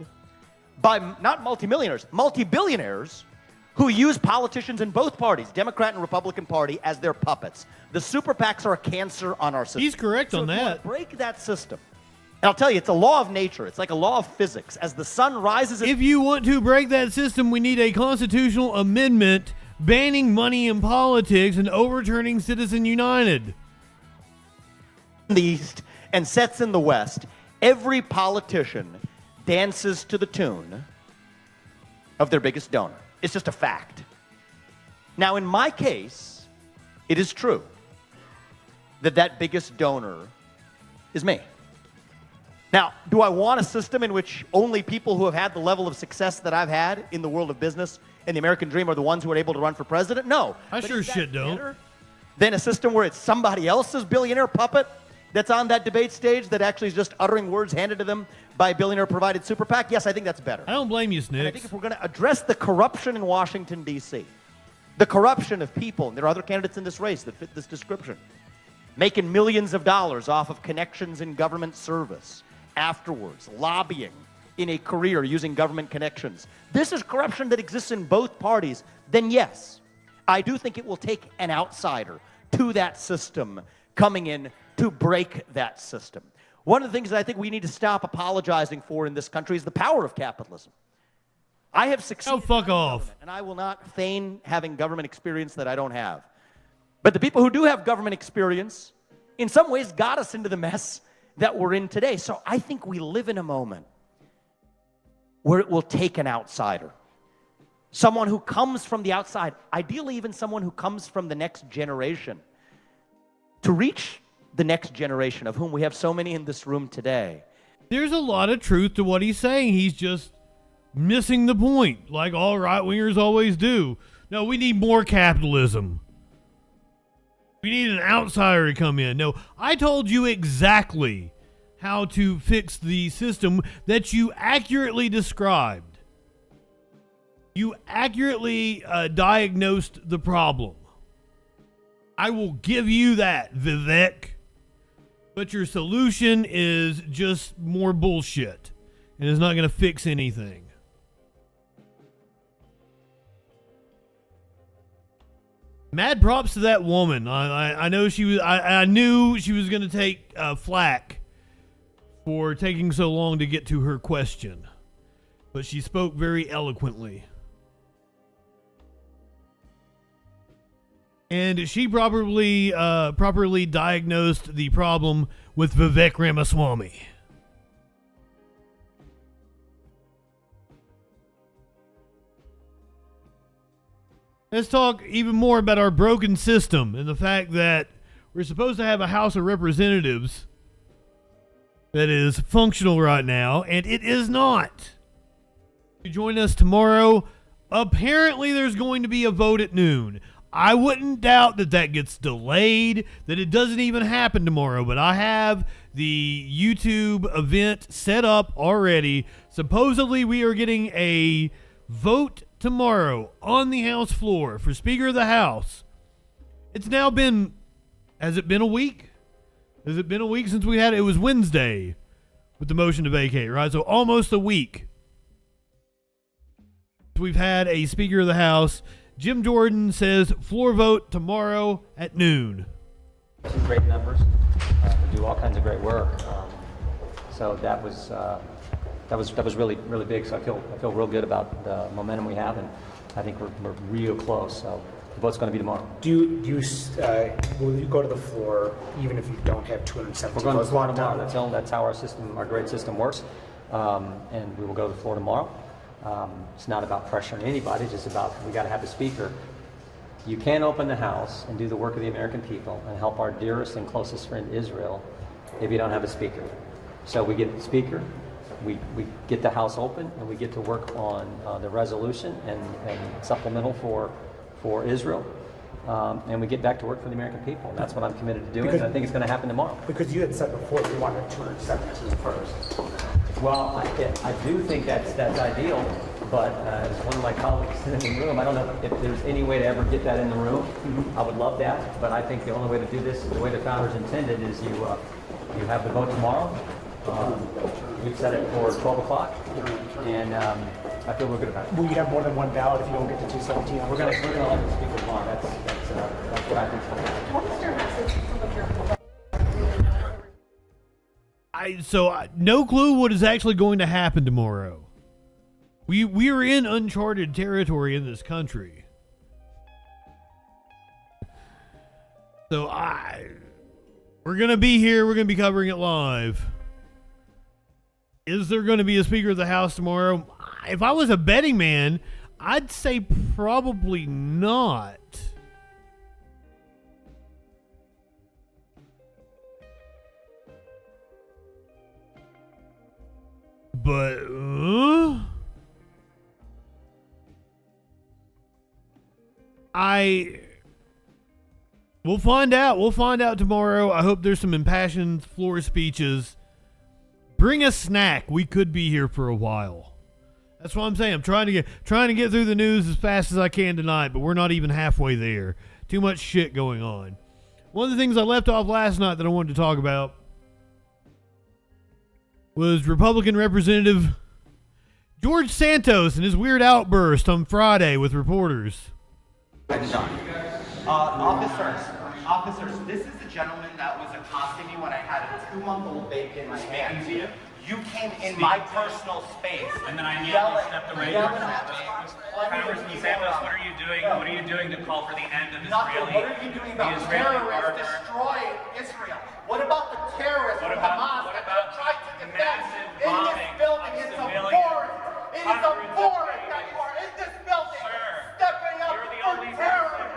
by not multimillionaires, multi-billionaires who use politicians in both parties, Democrat and Republican Party, as their puppets. The super PACs are a cancer on our system. He's correct on that. If you want to break that system, and I'll tell you, it's a law of nature. It's like a law of physics. As the sun rises... If you want to break that system, we need a constitutional amendment banning money in politics and overturning Citizen United. In the East and sets in the West, every politician dances to the tune of their biggest donor. It's just a fact. Now, in my case, it is true that biggest donor is me. Now, do I want a system in which only people who have had the level of success that I've had in the world of business and the American dream are the ones who are able to run for president? No. I But sure is that shit don't. better than a system where it's somebody else's billionaire puppet that's on that debate stage that actually is just uttering words handed to them by a billionaire-provided super PAC? Yes, I think that's better. I don't blame you, And I think Snicks. if we're going to address the corruption in Washington, D.C., the corruption of people, and there are other candidates in this race that fit this description, making millions of dollars off of connections in government service, afterwards, lobbying in a career using government connections. This is corruption that exists in both parties. Then yes, I do think it will take an outsider to that system coming in to break that system. One of the things that I think we need to stop apologizing for in this country is the power of capitalism. I have succeeded. Oh, fuck off. And I will not feign having government experience that I don't have. But the people who do have government experience, in some ways, got us into the mess that we're in today. So I think we live in a moment where it will take an outsider. Someone who comes from the outside, ideally even someone who comes from the next generation, to reach the next generation of whom we have so many in this room today. There's a lot of truth to what he's saying. He's just missing the point, like all right-wingers always do. No, we need more capitalism. We need an outsider to come in. No, I told you exactly how to fix the system that you accurately described. You accurately diagnosed the problem. I will give you that, Vivek. But your solution is just more bullshit. And it's not going to fix anything. Mad props to that woman. I know she was. I knew she was going to take flack for taking so long to get to her question, but she spoke very eloquently, and she properly diagnosed the problem with Vivek Ramaswamy. Let's talk even more about our broken system and the fact that we're supposed to have a House of Representatives that is functional right now, and it is not. To join us tomorrow, apparently there's going to be a vote at noon. I wouldn't doubt that that gets delayed, that it doesn't even happen tomorrow, but I have the YouTube event set up already. Supposedly we are getting a vote tomorrow on the House floor for Speaker of the House. It's now been, has it been a week? Has it been a week since we had it? It was Wednesday with the motion to vacate, right? So almost a week. We've had a Speaker of the House. Jim Jordan says floor vote tomorrow at noon. Some great numbers. We do all kinds of great work. So that was really big. So I feel real good about the momentum we have, and I think we're real close. So the vote's going to be tomorrow. Will you go to the floor even if you don't have 270 We're going to the floor tomorrow. tomorrow? That's how our great system works, and we will go to the floor tomorrow. It's not about pressuring anybody. It's just about we got to have a speaker. You can't open the House and do the work of the American people and help our dearest and closest friend Israel if you don't have a speaker. So we get the speaker. We get the House open, and we get to work on the resolution and supplemental for Israel, and we get back to work for the American people. And that's what I'm committed to doing, and I think it's going to happen tomorrow. Because you had said before you wanted 217 first. Well, I do think that's ideal, but as one of my colleagues in the room, I don't know if there's any way to ever get that in the room. I would love that, but I think the only way to do this, the way the founders intended, is you have the vote tomorrow. We've set it for 12 o'clock, and I feel real good about it. Will you have more than one ballot if you don't get to 217? We're going to let the speaker tomorrow. That's what I think is going to happen. No clue what is actually going to happen tomorrow. We are in uncharted territory in this country. So we're going to be here. We're going to be covering it live. Is there going to be a Speaker of the House tomorrow? If I was a betting man, I'd say probably not. But we'll find out. We'll find out tomorrow. I hope there's some impassioned floor speeches. Bring a snack. We could be here for a while. That's what I'm saying. I'm trying to get through the news as fast as I can tonight, but we're not even halfway there. Too much shit going on. One of the things I left off last night that I wanted to talk about was Republican Representative George Santos and his weird outburst on Friday with reporters. Officers, this is the gentleman that was accosting me when I had a 2-month-old baby in my hands. You came in my personal space. And then I immediately stepped away. Congressman Santos, what are you doing? What are you doing to call for the end of Israeli? What are you doing about terrorists destroying Israel? What about the terrorists from Hamas that tried to defend in this building? It's abhorrent. It is abhorrent that you are in this building stepping up for terrorists.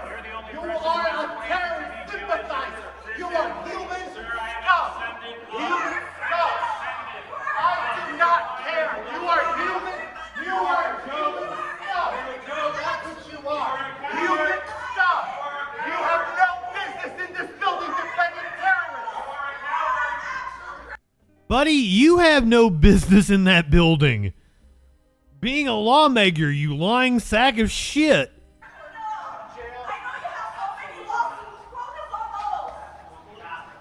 You are a terrorist sympathizer. You are human scum. Human scum. I do not care. You are human. You are human scum. That's what you are. Human scum. You have no business in this building defending terrorists. Buddy, you have no business in that building. Being a lawmaker, you lying sack of shit.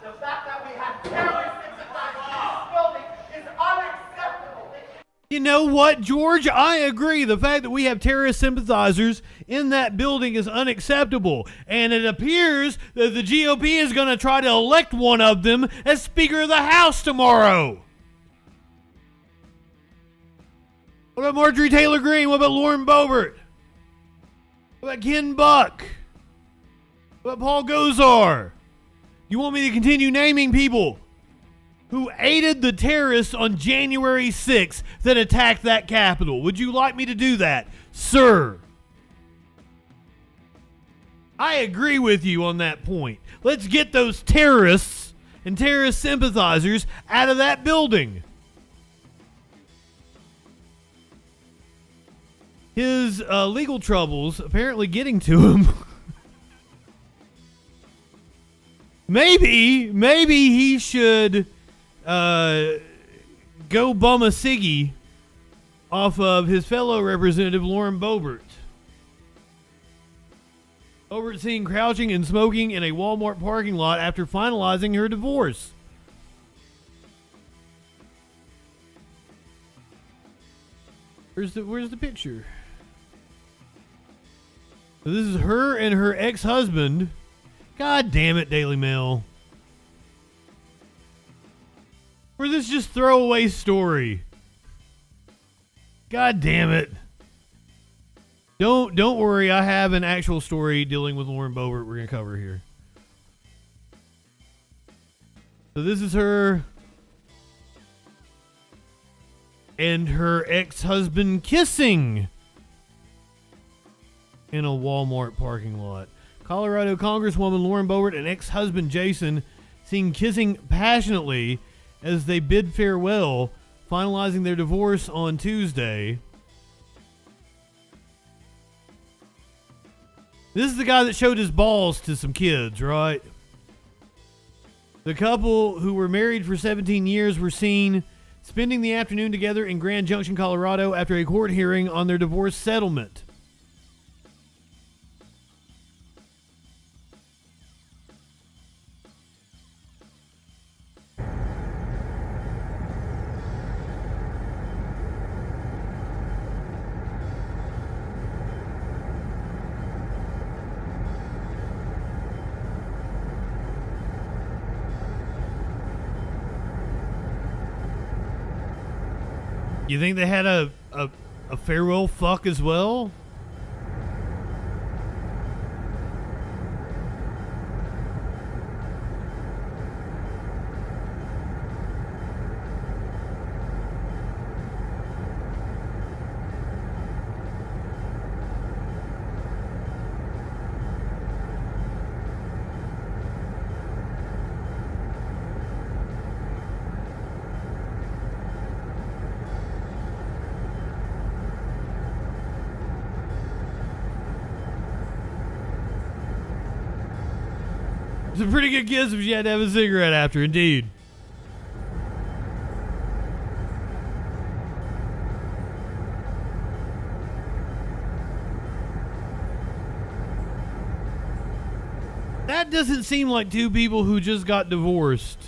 The fact that we have terrorist sympathizers in this building is unacceptable. You know what, George? I agree. The fact that we have terrorist sympathizers in that building is unacceptable. And it appears that the GOP is going to try to elect one of them as Speaker of the House tomorrow. What about Marjorie Taylor Greene? What about Lauren Boebert? What about Ken Buck? What about Paul Gosar? You want me to continue naming people who aided the terrorists on January 6th that attacked that Capitol? Would you like me to do that, sir? I agree with you on that point. Let's get those terrorists and terrorist sympathizers out of that building. His legal troubles apparently getting to him. Maybe he should go bum a ciggy off of his fellow representative Lauren Boebert. Boebert seen crouching and smoking in a Walmart parking lot after finalizing her divorce. Where's the picture? So this is her and her ex-husband. God damn it, Daily Mail. Or this just throwaway story. God damn it. Don't worry, I have an actual story dealing with Lauren Boebert we're going to cover here. So this is her and her ex-husband kissing in a Walmart parking lot. Colorado Congresswoman Lauren Boebert and ex-husband Jason seen kissing passionately as they bid farewell, finalizing their divorce on Tuesday. This is the guy that showed his balls to some kids, right? The couple, who were married for 17 years, were seen spending the afternoon together in Grand Junction, Colorado after a court hearing on their divorce settlement. You think they had a farewell fuck as well? a pretty good guess if she had to have a cigarette after, indeed. That doesn't seem like two people who just got divorced.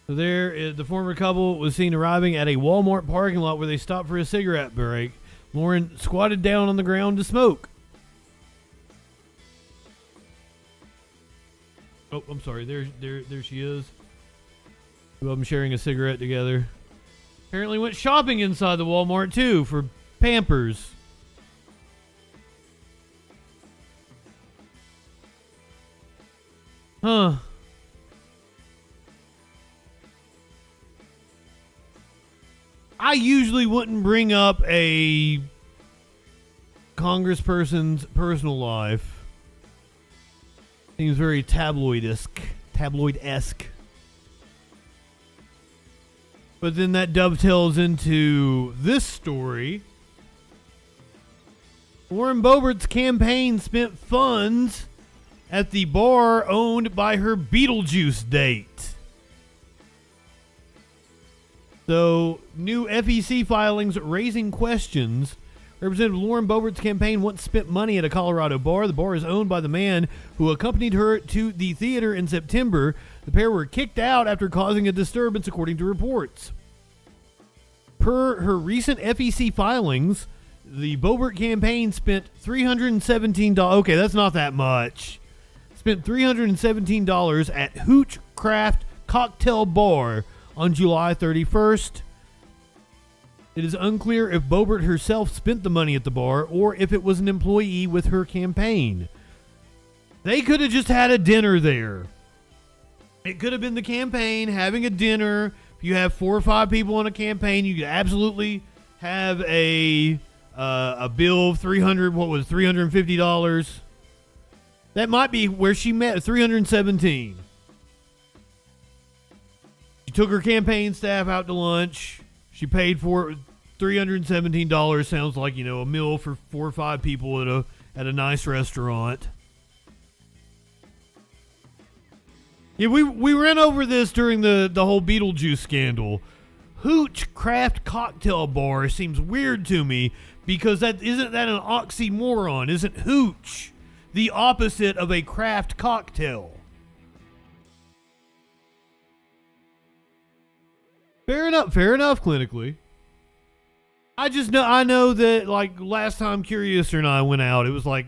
So the former couple was seen arriving at a Walmart parking lot where they stopped for a cigarette break. Lauren squatted down on the ground to smoke. Oh, I'm sorry. There she is. Two of them sharing a cigarette together. Apparently went shopping inside the Walmart too for Pampers. Huh. I usually wouldn't bring up a congressperson's personal life. Seems very tabloid-esque. But then that dovetails into this story. Lauren Boebert's campaign spent funds at the bar owned by her Beetlejuice date. So, new FEC filings raising questions. Representative Lauren Boebert's campaign once spent money at a Colorado bar. The bar is owned by the man who accompanied her to the theater in September. The pair were kicked out after causing a disturbance, according to reports. Per her recent FEC filings, the Boebert campaign spent $317. Okay, that's not that much. Spent $317 at Hooch Craft Cocktail Bar on July 31st. It is unclear if Boebert herself spent the money at the bar or if it was an employee with her campaign. They could have just had a dinner there. It could have been the campaign having a dinner. If you have 4 or 5 people on a campaign, you could absolutely have a bill of $350. That might be where she met, $317. She took her campaign staff out to lunch. She paid for it. $317 sounds like, a meal for 4 or 5 people at a nice restaurant. Yeah, we ran over this during the whole Beetlejuice scandal. Hooch Craft Cocktail Bar seems weird to me because isn't that an oxymoron? Isn't hooch the opposite of a craft cocktail? Fair enough, clinically. I know that, like, last time Curious and I went out, it was like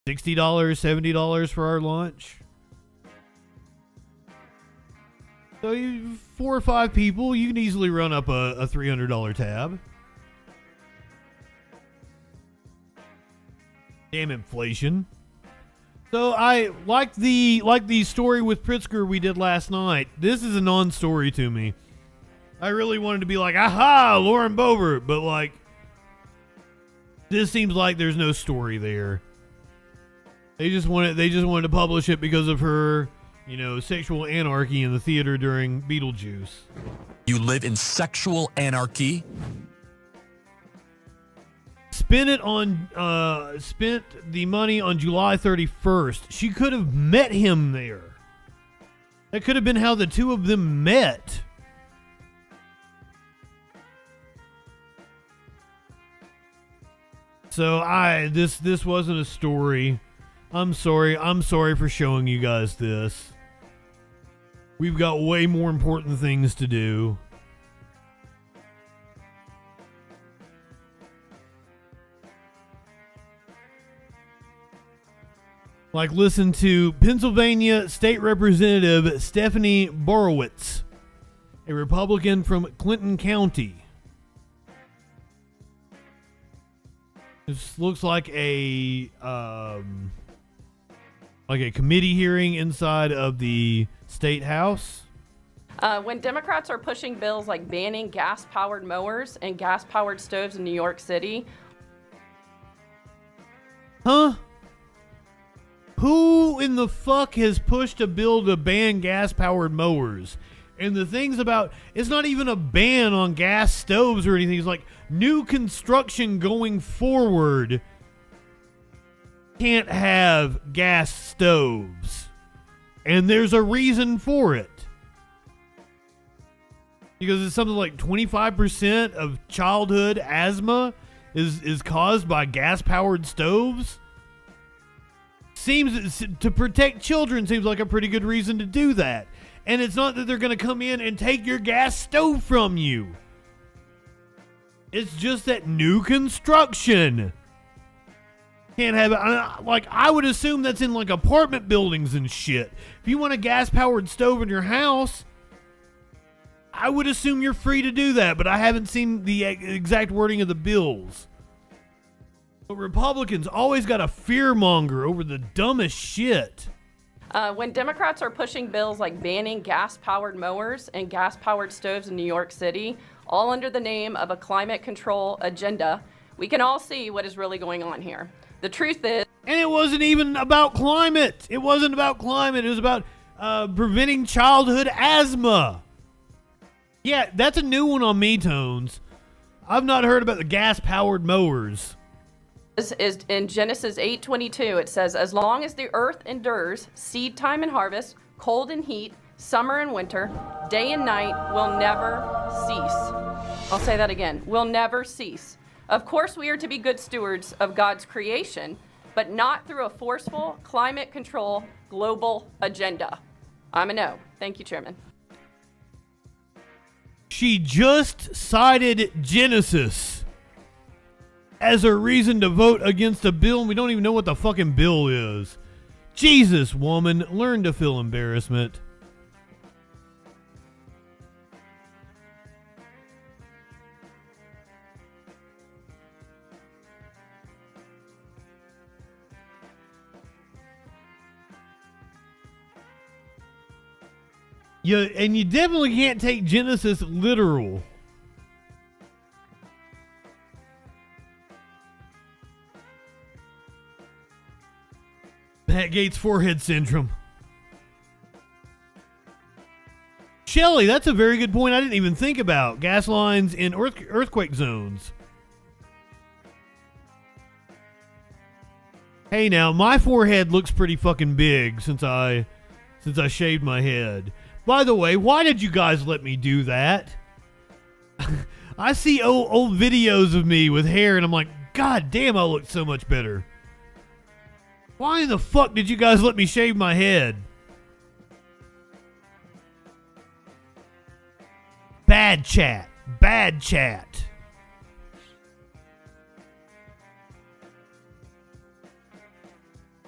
$60, $70 for our lunch. So 4 or 5 people, you can easily run up a $300 tab. Damn inflation. So I like the story with Pritzker we did last night. This is a non-story to me. I really wanted to be like, aha, Lauren Boebert, but like, this seems like there's no story there. They just wanted to publish it because of her, sexual anarchy in the theater during Beetlejuice. You live in sexual anarchy? Spent the money on July 31st. She could have met him there. That could have been how the two of them met. So this wasn't a story. I'm sorry for showing you guys this. We've got way more important things to do. Like, listen to Pennsylvania State Representative Stephanie Borowitz, a Republican from Clinton County. This looks like a committee hearing inside of the State House. When Democrats are pushing bills like banning gas-powered mowers and gas-powered stoves in New York City. Huh? Who in the fuck has pushed a bill to ban gas-powered mowers? And the things about, it's not even a ban on gas stoves or anything. It's like new construction going forward can't have gas stoves. And there's a reason for it. Because it's something like 25% of childhood asthma is caused by gas-powered stoves. Seems to protect children seems like a pretty good reason to do that. And it's not that they're going to come in and take your gas stove from you. It's just that new construction can't have it. Like, I would assume that's in like apartment buildings and shit. If you want a gas-powered stove in your house, I would assume you're free to do that, but I haven't seen the exact wording of the bills. But Republicans always got a fearmonger over the dumbest shit. When Democrats are pushing bills like banning gas-powered mowers and gas-powered stoves in New York City, all under the name of a climate control agenda, we can all see what is really going on here. The truth is... And it wasn't even about climate. It wasn't about climate. It was about preventing childhood asthma. Yeah, that's a new one on Me Tones. I've not heard about the gas-powered mowers. Is in Genesis 8:22, it says, as long as the earth endures, seed time and harvest, cold and heat, summer and winter, day and night will never cease. I'll say that again, will never cease. Of course, we are to be good stewards of God's creation, but not through a forceful climate control global agenda. I'm a no. Thank you, Chairman. She just cited Genesis as a reason to vote against a bill, and we don't even know what the fucking bill is. Jesus, woman, learn to feel embarrassment. Yeah, and you definitely can't take Genesis literal. Matt Gates forehead syndrome. Shelley, that's a very good point I didn't even think about. Gas lines in earthquake zones. Hey now, my forehead looks pretty fucking big since I shaved my head. By the way, why did you guys let me do that? I see old videos of me with hair and I'm like, God damn, I look so much better. Why in the fuck did you guys let me shave my head? Bad chat. Bad chat.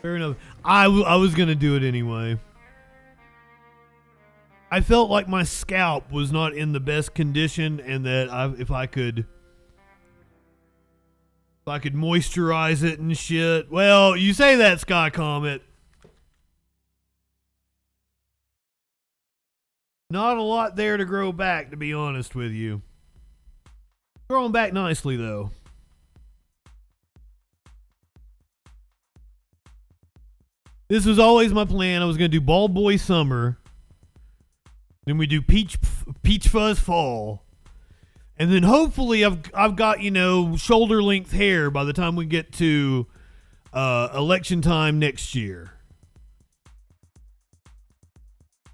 Fair enough. I was going to do it anyway. I felt like my scalp was not in the best condition and that if I could moisturize it and shit. Well, you say that, Sky Comet. Not a lot there to grow back, to be honest with you. Growing back nicely, though. This was always my plan. I was going to do Bald Boy Summer. Then we do Peach Fuzz Fall. And then hopefully I've got, shoulder length hair by the time we get to election time next year.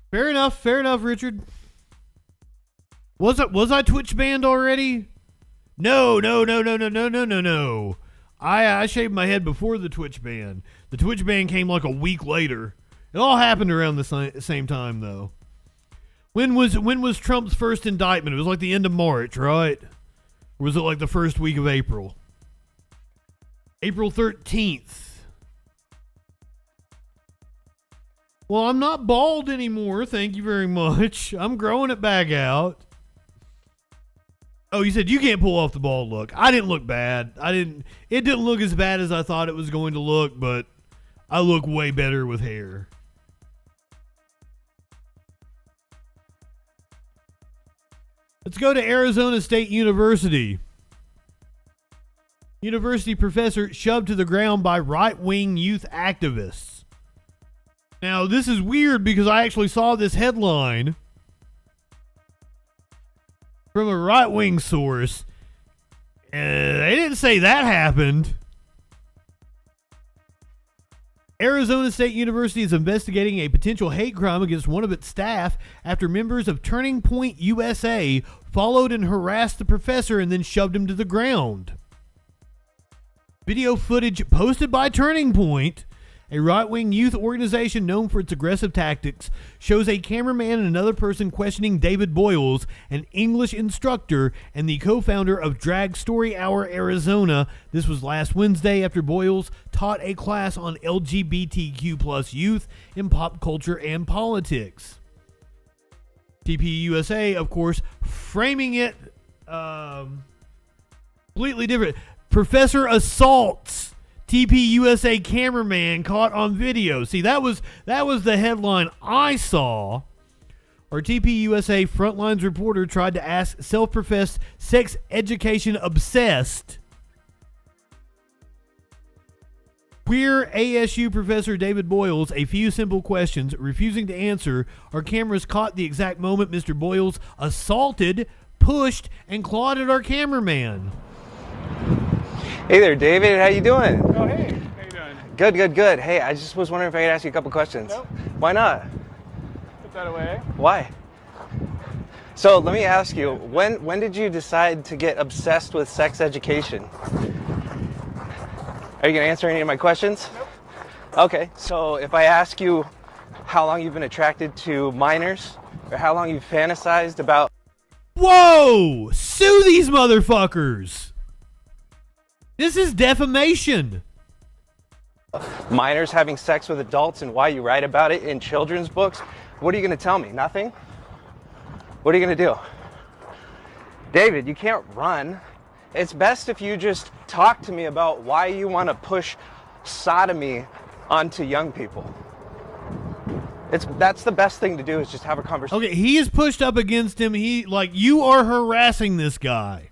Fair enough, Richard. Was I Twitch banned already? No. I shaved my head before the Twitch ban. The Twitch ban came like a week later. It all happened around the same time, though. When was Trump's first indictment? It was like the end of March, right? Or was it like the first week of April? April 13th. Well, I'm not bald anymore, thank you very much. I'm growing it back out. Oh, you said you can't pull off the bald look. I didn't look bad. It didn't look as bad as I thought it was going to look, but I look way better with hair. Let's go to Arizona State University. University professor shoved to the ground by right-wing youth activists. Now, this is weird because I actually saw this headline from a right-wing source. They didn't say that happened. Arizona State University is investigating a potential hate crime against one of its staff after members of Turning Point USA followed and harassed the professor and then shoved him to the ground. Video footage posted by Turning Point, a right-wing youth organization known for its aggressive tactics, shows a cameraman and another person questioning David Boyles, an English instructor and the co-founder of Drag Story Hour Arizona. This was last Wednesday after Boyles taught a class on LGBTQ+ youth in pop culture and politics. TPUSA, of course, framing it completely different. Professor assaults TPUSA cameraman caught on video. See, that was the headline I saw. Our TPUSA Frontlines reporter tried to ask self-professed sex education obsessed queer ASU professor David Boyles a few simple questions. Refusing to answer, our cameras caught the exact moment Mr. Boyles assaulted, pushed, and clawed at our cameraman. Hey there, David. How you doing? Oh, hey. How you doing? Good, good, good. Hey, I just was wondering if I could ask you a couple questions. Nope. Why not? Put that away. Why? So let me ask you, when did you decide to get obsessed with sex education? Are you going to answer any of my questions? Nope. Okay, so if I ask you how long you've been attracted to minors, or how long you've fantasized about... Whoa! Sue these motherfuckers! This is defamation. Minors having sex with adults and why you write about it in children's books. What are you going to tell me? Nothing? What are you going to do? David, you can't run. It's best if you just talk to me about why you want to push sodomy onto young people. That's the best thing to do, is just have a conversation. Okay, he is pushed up against him. You are harassing this guy.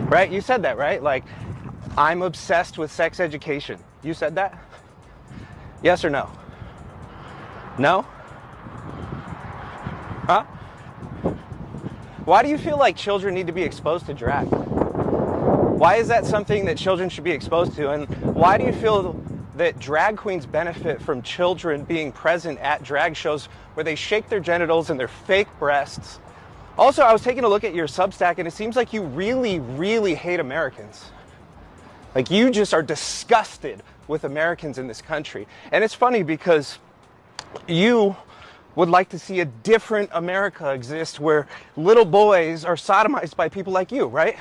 Right? You said that, right? Like, I'm obsessed with sex education. You said that? Yes or no? No? Huh? Why do you feel like children need to be exposed to drag? Why is that something that children should be exposed to? And why do you feel that drag queens benefit from children being present at drag shows where they shake their genitals and their fake breasts? Also, I was taking a look at your Substack, and it seems like you really, really hate Americans. Like, you just are disgusted with Americans in this country. And it's funny because you would like to see a different America exist where little boys are sodomized by people like you, right?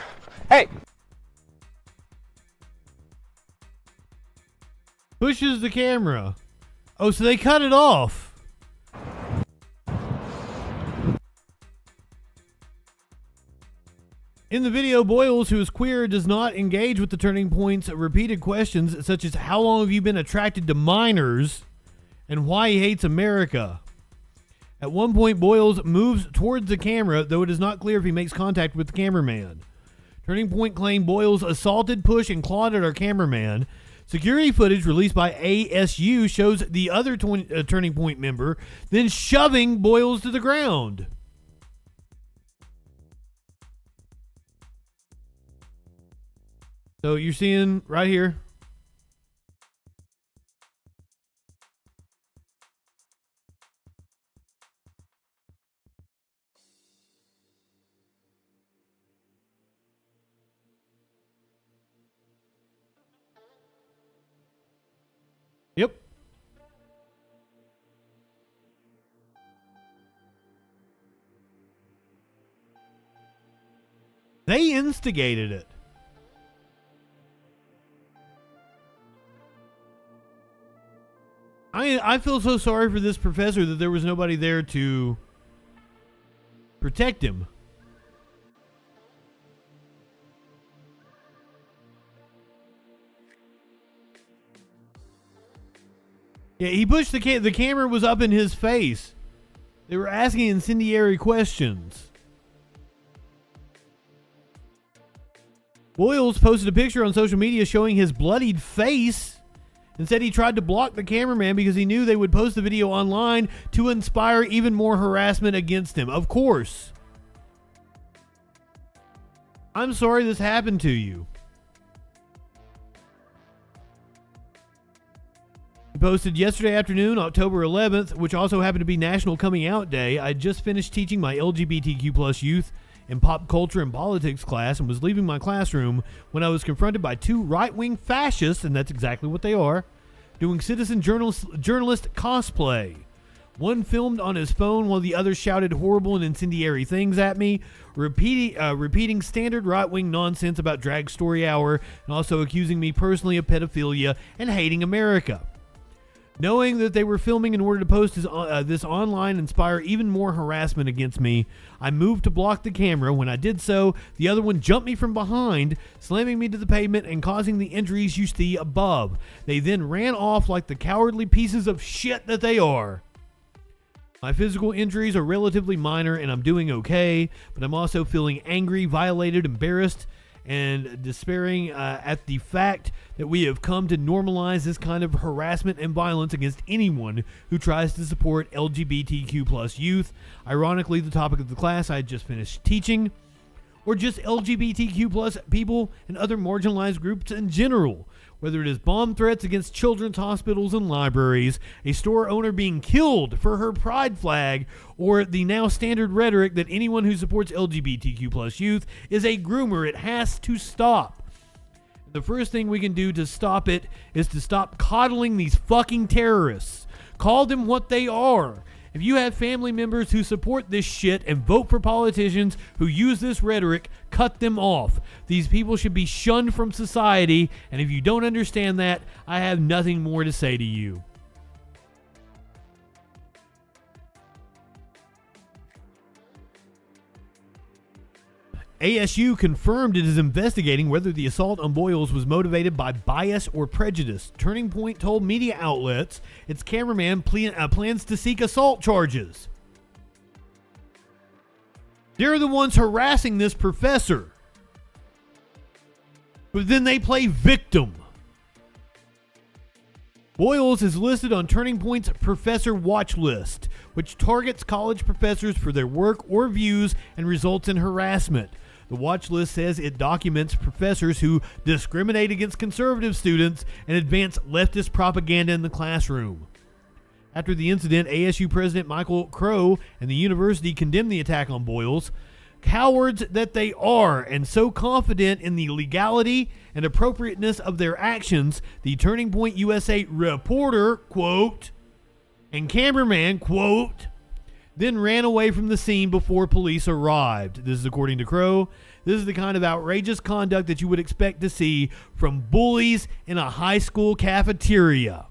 Hey! Pushes the camera. Oh, so they cut it off. In the video, Boyles, who is queer, does not engage with the Turning Point's repeated questions, such as how long have you been attracted to minors and why he hates America. At one point, Boyles moves towards the camera, though it is not clear if he makes contact with the cameraman. Turning Point claimed Boyles assaulted, pushed, and clawed at our cameraman. Security footage released by ASU shows the other Turning Point member then shoving Boyles to the ground. So you're seeing right here. Yep. They instigated it. I feel so sorry for this professor that there was nobody there to protect him. Yeah, he pushed the camera was up in his face. They were asking incendiary questions. Boyles posted a picture on social media showing his bloodied face and said he tried to block the cameraman because he knew they would post the video online to inspire even more harassment against him. Of course. I'm sorry this happened to you. He posted yesterday afternoon, October 11th, which also happened to be National Coming Out Day. I just finished teaching my LGBTQ plus youth in pop culture and politics class and was leaving my classroom when I was confronted by two right-wing fascists, and that's exactly what they are, doing citizen journalist cosplay. One filmed on his phone while the other shouted horrible and incendiary things at me, repeating standard right-wing nonsense about Drag Story Hour and also accusing me personally of pedophilia and hating America. Knowing that they were filming in order to post this online inspire even more harassment against me, I moved to block the camera. When I did so, the other one jumped me from behind, slamming me to the pavement and causing the injuries you see above. They then ran off like the cowardly pieces of shit that they are. My physical injuries are relatively minor and I'm doing okay, but I'm also feeling angry, violated, embarrassed, and despairing at the fact that we have come to normalize this kind of harassment and violence against anyone who tries to support LGBTQ plus youth. Ironically, the topic of the class I had just finished teaching, or just LGBTQ plus people and other marginalized groups in general. Whether it is bomb threats against children's hospitals and libraries, a store owner being killed for her pride flag, or the now standard rhetoric that anyone who supports LGBTQ plus youth is a groomer. It has to stop. The first thing we can do to stop it is to stop coddling these fucking terrorists. Call them what they are. If you have family members who support this shit and vote for politicians who use this rhetoric, cut them off. These people should be shunned from society, and if you don't understand that, I have nothing more to say to you. ASU confirmed it is investigating whether the assault on Boyles was motivated by bias or prejudice. Turning Point told media outlets its cameraman plans to seek assault charges. They're the ones harassing this professor. But then they play victim. Boyles is listed on Turning Point's professor watch list, which targets college professors for their work or views and results in harassment. The watch list says it documents professors who discriminate against conservative students and advance leftist propaganda in the classroom. After the incident, ASU President Michael Crow and the university condemned the attack on Boyles. Cowards that they are, and so confident in the legality and appropriateness of their actions, the Turning Point USA reporter, quote, and cameraman, quote, then ran away from the scene before police arrived. This is according to Crow. This is the kind of outrageous conduct that you would expect to see from bullies in a high school cafeteria.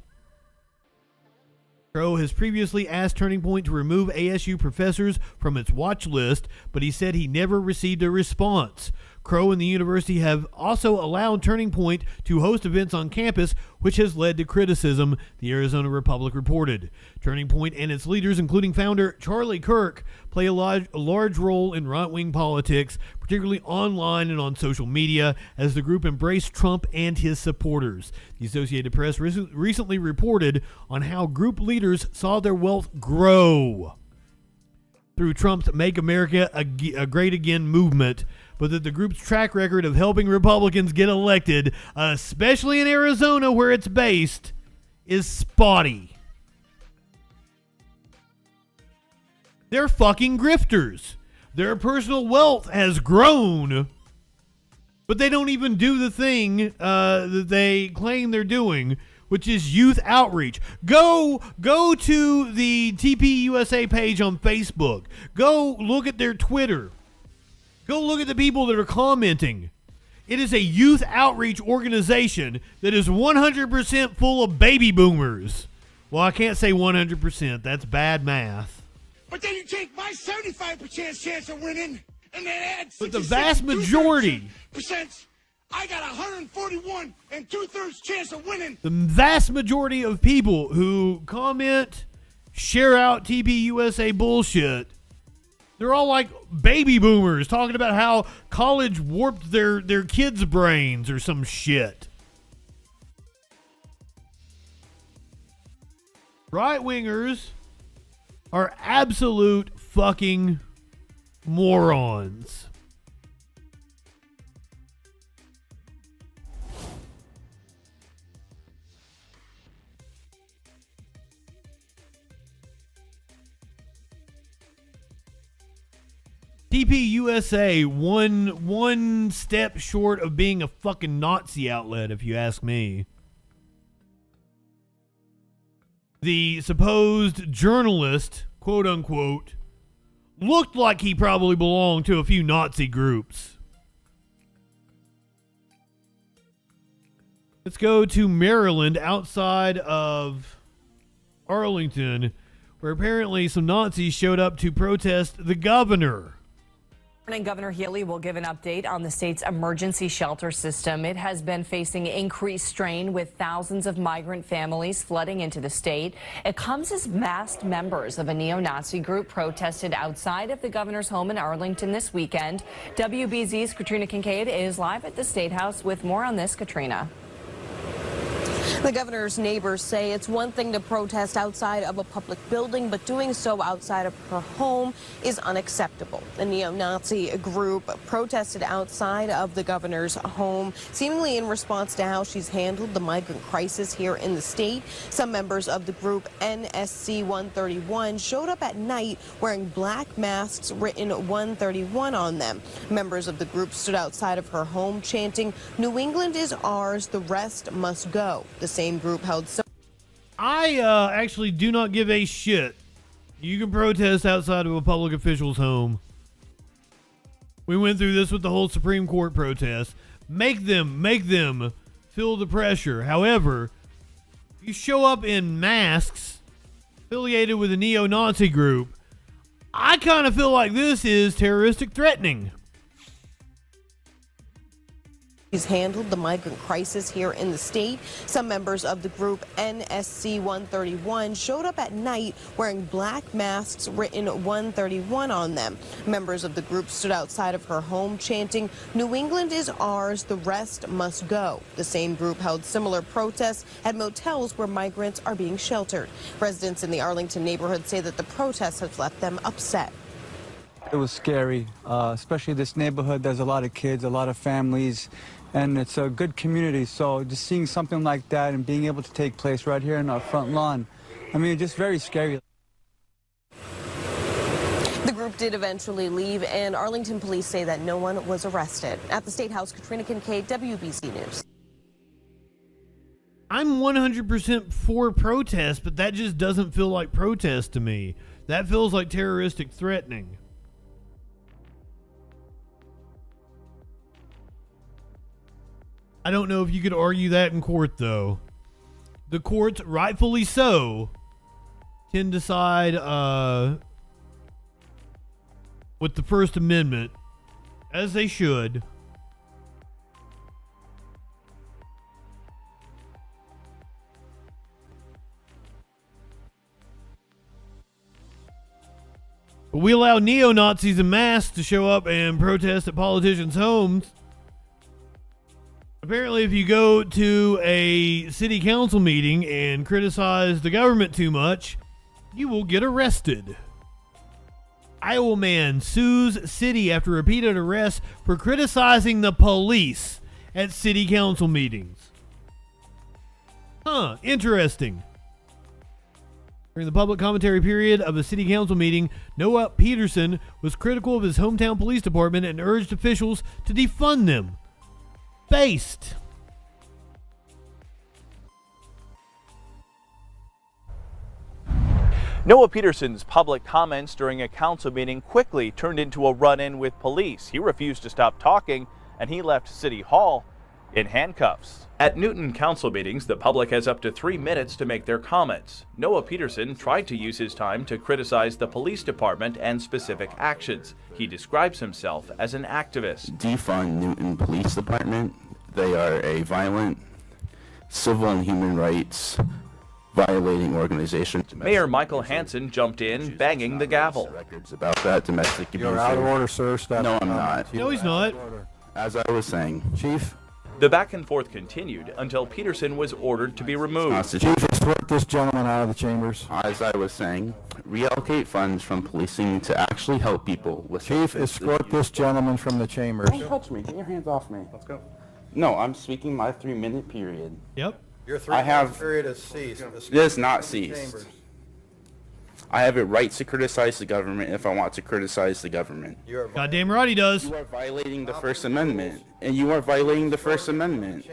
Crow has previously asked Turning Point to remove ASU professors from its watch list, but he said he never received a response. Crow and the university have also allowed Turning Point to host events on campus, which has led to criticism, the Arizona Republic reported. Turning Point and its leaders, including founder Charlie Kirk, play a large role in right-wing politics, particularly online and on social media, as the group embraced Trump and his supporters. The Associated Press recently reported on how group leaders saw their wealth grow through Trump's Make America Great Again movement, but that the group's track record of helping Republicans get elected, especially in Arizona where it's based, is spotty. They're fucking grifters. Their personal wealth has grown, but they don't even do the thing that they claim they're doing, which is youth outreach. Go to the TPUSA page on Facebook. Go look at their Twitter. Go look at the people that are commenting. It is a youth outreach organization that is 100% full of baby boomers. Well, I can't say 100%. That's bad math. But then you take my 75% chance of winning and then add 66, but the vast majority percent. I got 141 and 2/3 chance of winning. The vast majority of people who comment, share out TPUSA bullshit, they're all like baby boomers talking about how college warped their kids' brains or some shit. Right-wingers are absolute fucking morons. TPUSA, one step short of being a fucking Nazi outlet, if you ask me. The supposed journalist, quote unquote, looked like he probably belonged to a few Nazi groups. Let's go to Maryland, outside of Arlington, where apparently some Nazis showed up to protest the governor. Governor Healy will give an update on the state's emergency shelter system. It has been facing increased strain with thousands of migrant families flooding into the state. It comes as masked members of a neo-Nazi group protested outside of the governor's home in Arlington this weekend. WBZ's Katrina Kincaid is live at the State House with more on this. Katrina. The governor's neighbors say it's one thing to protest outside of a public building, but doing so outside of her home is unacceptable. The neo-Nazi group protested outside of the governor's home, seemingly in response to how she's handled the migrant crisis here in the state. Some members of the group NSC 131 showed up at night wearing black masks written 131 on them. Members of the group stood outside of her home chanting, "New England is ours, the rest must go." The same group held. I actually do not give a shit. You can protest outside of a public official's home. We went through this with the whole Supreme Court protest. Make them feel the pressure. However, you show up in masks affiliated with a neo-Nazi group. I kind of feel like this is terroristic threatening. He's handled the migrant crisis here in the state. Some members of the group NSC 131 showed up at night wearing black masks written 131 on them. Members of the group stood outside of her home chanting, "New England is ours, the rest must go." The same group held similar protests at motels where migrants are being sheltered. Residents in the Arlington neighborhood say that the protests have left them upset. It was scary, especially this neighborhood. There's a lot of kids, a lot of families, and it's a good community. So just seeing something like that and being able to take place right here in our front lawn, I mean, just very scary. The group did eventually leave, and Arlington police say that no one was arrested. At the State House, Katrina Kincaid, WBC News. I'm 100% for protest, but that just doesn't feel like protest to me. That feels like terroristic threatening. I don't know if you could argue that in court, though. The courts, rightfully so, can decide with the First Amendment, as they should. But we allow neo-Nazis in masks to show up and protest at politicians' homes. Apparently, if you go to a city council meeting and criticize the government too much, you will get arrested. Iowa man sues city after repeated arrests for criticizing the police at city council meetings. Interesting. During the public commentary period of a city council meeting, Noah Peterson was critical of his hometown police department and urged officials to defund them. Based. Noah Peterson's public comments during a council meeting quickly turned into a run-in with police. He refused to stop talking, and he left City Hall in handcuffs. At Newton council meetings, the public has up to 3 minutes to make their comments. Noah Peterson tried to use his time to criticize the police department and specific actions. He describes himself as an activist. Defund Newton Police Department. They are a violent civil and human rights violating organization. Mayor Michael Hansen jumped in, banging the gavel. Records about that domestic abuse. You're out of order, sir. Stop. No, I'm not. No, he's not. As I was saying, Chief, The back and forth continued until Peterson was ordered to be removed. Chief, escort this gentleman out of the chambers. As I was saying, reallocate funds from policing to actually help people with... Chief, escort this gentleman from the chambers. Don't touch me. Get your hands off me. Let's go. No, I'm speaking my 3-minute period. Yep. Your 3-minute period has ceased. It has not ceased. I have a right to criticize the government if I want to criticize the government. Goddamn right he does. You are violating the First Amendment. And you are violating the First Amendment.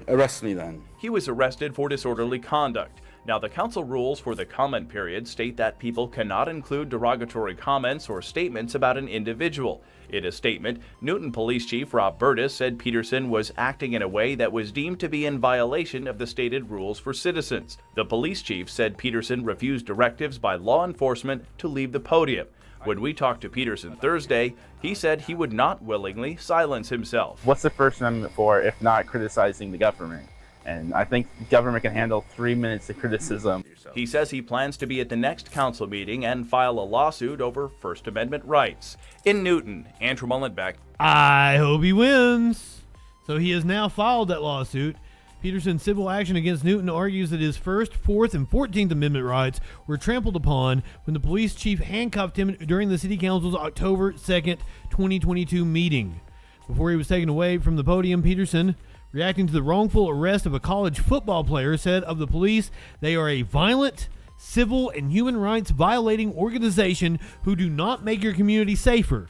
Arrest me then. He was arrested for disorderly conduct. Now, the council rules for the comment period state that people cannot include derogatory comments or statements about an individual. In a statement, Newton Police Chief Rob Burtis said Peterson was acting in a way that was deemed to be in violation of the stated rules for citizens. The police chief said Peterson refused directives by law enforcement to leave the podium. When we talked to Peterson Thursday, he said he would not willingly silence himself. What's the First Amendment for if not criticizing the government? And I think government can handle 3 minutes of criticism. He says he plans to be at the next council meeting and file a lawsuit over First Amendment rights. In Newton, Andrew Mullenbeck. I hope he wins. So he has now filed that lawsuit. Peterson's civil action against Newton argues that his First, Fourth, and 14th Amendment rights were trampled upon when the police chief handcuffed him during the city council's October 2nd, 2022 meeting. Before he was taken away from the podium, Peterson, reacting to the wrongful arrest of a college football player, said of the police, they are a violent, civil, and human rights violating organization who do not make your community safer.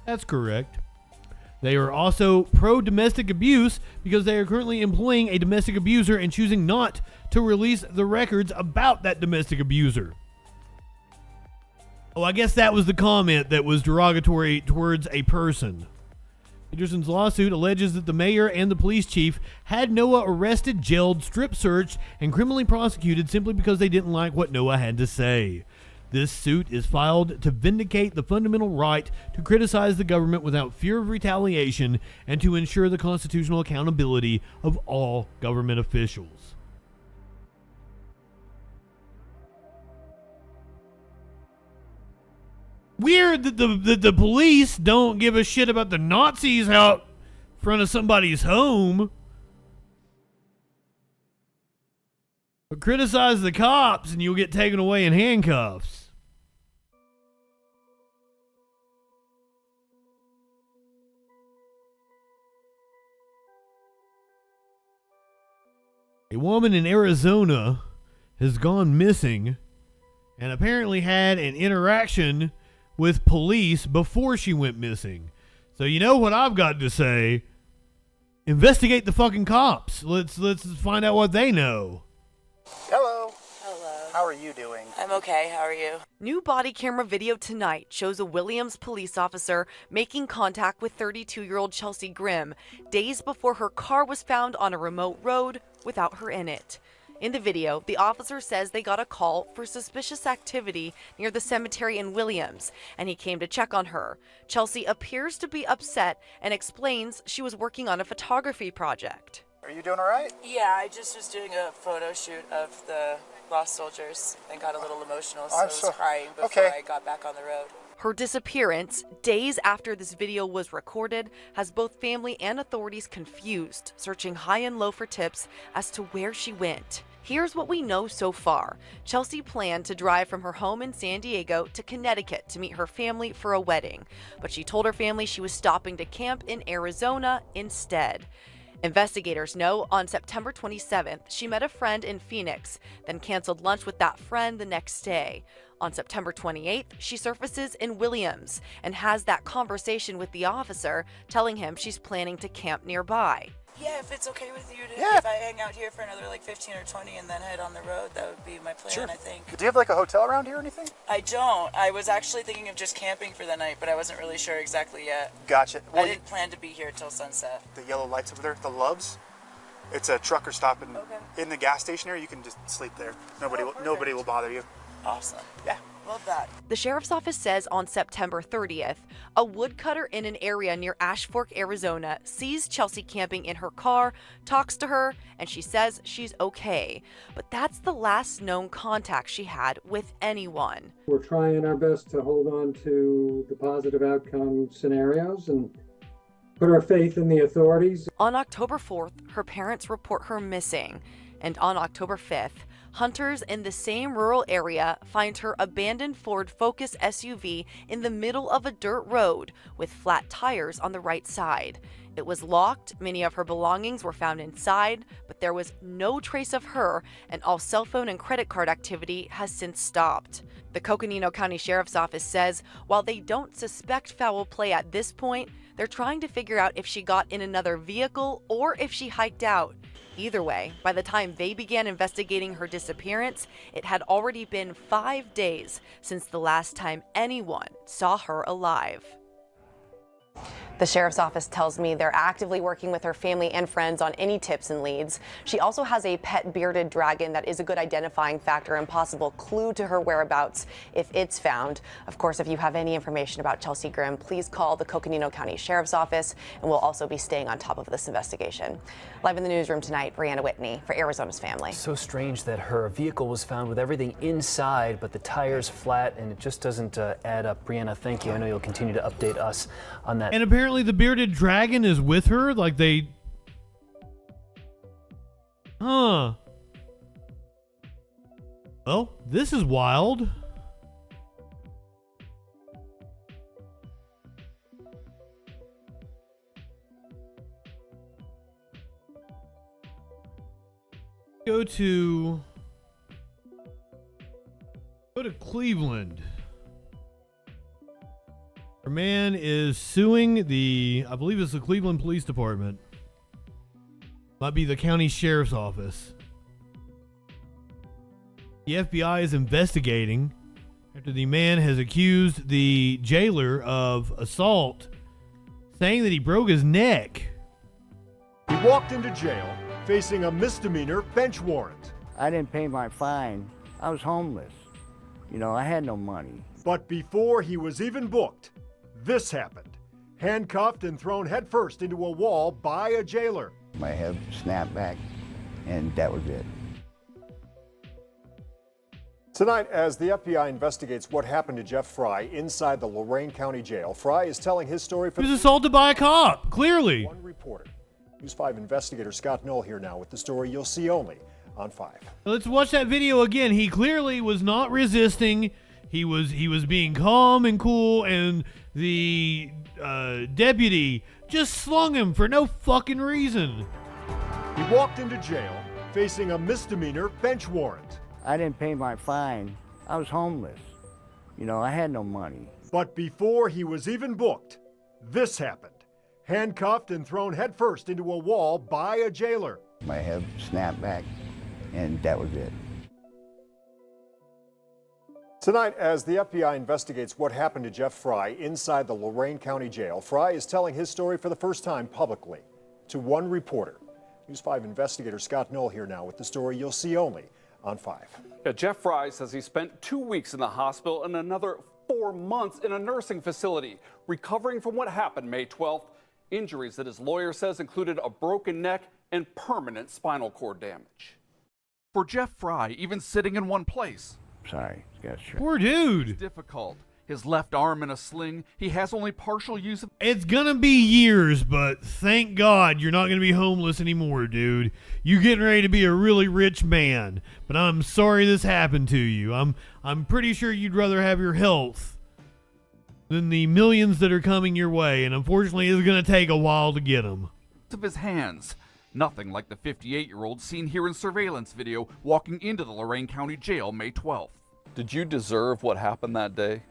That's correct. They are also pro-domestic abuse because they are currently employing a domestic abuser and choosing not to release the records about that domestic abuser. Oh, I guess that was the comment that was derogatory towards a person. Peterson's lawsuit alleges that the mayor and the police chief had Noah arrested, jailed, strip-searched, and criminally prosecuted simply because they didn't like what Noah had to say. This suit is filed to vindicate the fundamental right to criticize the government without fear of retaliation and to ensure the constitutional accountability of all government officials. Weird that the police don't give a shit about the Nazis out front of somebody's home. But criticize the cops and you'll get taken away in handcuffs. A woman in Arizona has gone missing and apparently had an interaction with police before she went missing. So you know what I've got to say? Investigate the fucking cops. Let's find out what they know. Hello. Hello. How are you doing? I'm okay. How are you? New body camera video tonight shows a Williams police officer making contact with 32-year-old Chelsea Grimm days before her car was found on a remote road without her in it. In the video, the officer says they got a call for suspicious activity near the cemetery in Williams, and he came to check on her. Chelsea appears to be upset and explains she was working on a photography project. Are you doing all right? Yeah, I just was doing a photo shoot of the lost soldiers and got a little emotional, so I was crying before I got back on the road. Her disappearance, days after this video was recorded, has both family and authorities confused, searching high and low for tips as to where she went. Here's what we know so far. Chelsea planned to drive from her home in San Diego to Connecticut to meet her family for a wedding, but she told her family she was stopping to camp in Arizona instead. Investigators know on September 27th, she met a friend in Phoenix, then canceled lunch with that friend the next day. On September 28th, she surfaces in Williams and has that conversation with the officer, telling him she's planning to camp nearby. Yeah, if it's okay with you if I hang out here for another like 15 or 20 and then head on the road, that would be my plan, I think. Do you have like a hotel around here or anything? I don't. I was actually thinking of just camping for the night, but I wasn't really sure exactly yet. Gotcha. Well, I didn't plan to be here till sunset. The yellow lights over there, the Loves. It's a trucker stop in the gas station area. You can just sleep there. Nobody will bother you. Awesome. Yeah. Love that. The sheriff's office says on September 30th, a woodcutter in an area near Ash Fork, Arizona, sees Chelsea camping in her car, talks to her, and she says she's okay. But that's the last known contact she had with anyone. We're trying our best to hold on to the positive outcome scenarios, and put our faith in the authorities. On October 4th, her parents report her missing, and on October 5th, hunters in the same rural area find her abandoned Ford Focus SUV in the middle of a dirt road with flat tires on the right side. It was locked, many of her belongings were found inside, but there was no trace of her, and all cell phone and credit card activity has since stopped. The Coconino County Sheriff's Office says while they don't suspect foul play at this point, they're trying to figure out if she got in another vehicle or if she hiked out. Either way, by the time they began investigating her disappearance, it had already been 5 days since the last time anyone saw her alive. The sheriff's office tells me they're actively working with her family and friends on any tips and leads. She also has a pet bearded dragon that is a good identifying factor and possible clue to her whereabouts if it's found. Of course, if you have any information about Chelsea Grimm, please call the Coconino County Sheriff's Office, and we'll also be staying on top of this investigation. Live in the newsroom tonight, Brianna Whitney for Arizona's Family. So strange that her vehicle was found with everything inside, but the tires flat, and it just doesn't add up. Brianna, thank you. I know you'll continue to update us on that. And apparently the bearded dragon is with her, like they... Huh. Well, this is wild. Go to Cleveland. Our man is suing I believe it's the Cleveland Police Department. Might be the county sheriff's office. The FBI is investigating after the man has accused the jailer of assault, saying that he broke his neck. He walked into jail facing a misdemeanor bench warrant. I didn't pay my fine. I was homeless. You know, I had no money. But before he was even booked, this happened. Handcuffed and thrown headfirst into a wall by a jailer. My head snapped back, and that was it. Tonight, as the FBI investigates what happened to Jeff Fry inside the Lorain County Jail, Fry is telling his story for... He was assaulted by a cop, clearly. One reporter. News 5 investigator Scott Knoll here now with the story you'll see only on 5. Let's watch that video again. He clearly was not resisting. He was being calm and cool, and the deputy just slung him for no fucking reason. He walked into jail facing a misdemeanor bench warrant. I didn't pay my fine. I was homeless. You know, I had no money. But before he was even booked, this happened. Handcuffed and thrown headfirst into a wall by a jailer. My head snapped back, and that was it. Tonight, as the FBI investigates what happened to Jeff Fry inside the Lorain County Jail, Fry is telling his story for the first time publicly to one reporter. News 5 investigator Scott Knoll here now with the story you'll see only on 5. Yeah, Jeff Fry says he spent 2 weeks in the hospital and another 4 months in a nursing facility, recovering from what happened May 12th. Injuries that his lawyer says included a broken neck and permanent spinal cord damage. For Jeff Fry, even sitting in one place. Sorry, poor dude. It's difficult. His left arm in a sling. He has only partial use of... It's gonna be years, but thank God you're not gonna be homeless anymore, dude. You getting ready to be a really rich man. But I'm sorry this happened to you. I'm pretty sure you'd rather have your health than the millions that are coming your way, and unfortunately it's gonna take a while to get them. Of his hands. Nothing like the 58-year-old seen here in surveillance video walking into the Lorain County Jail May 12th. Did you deserve what happened that day?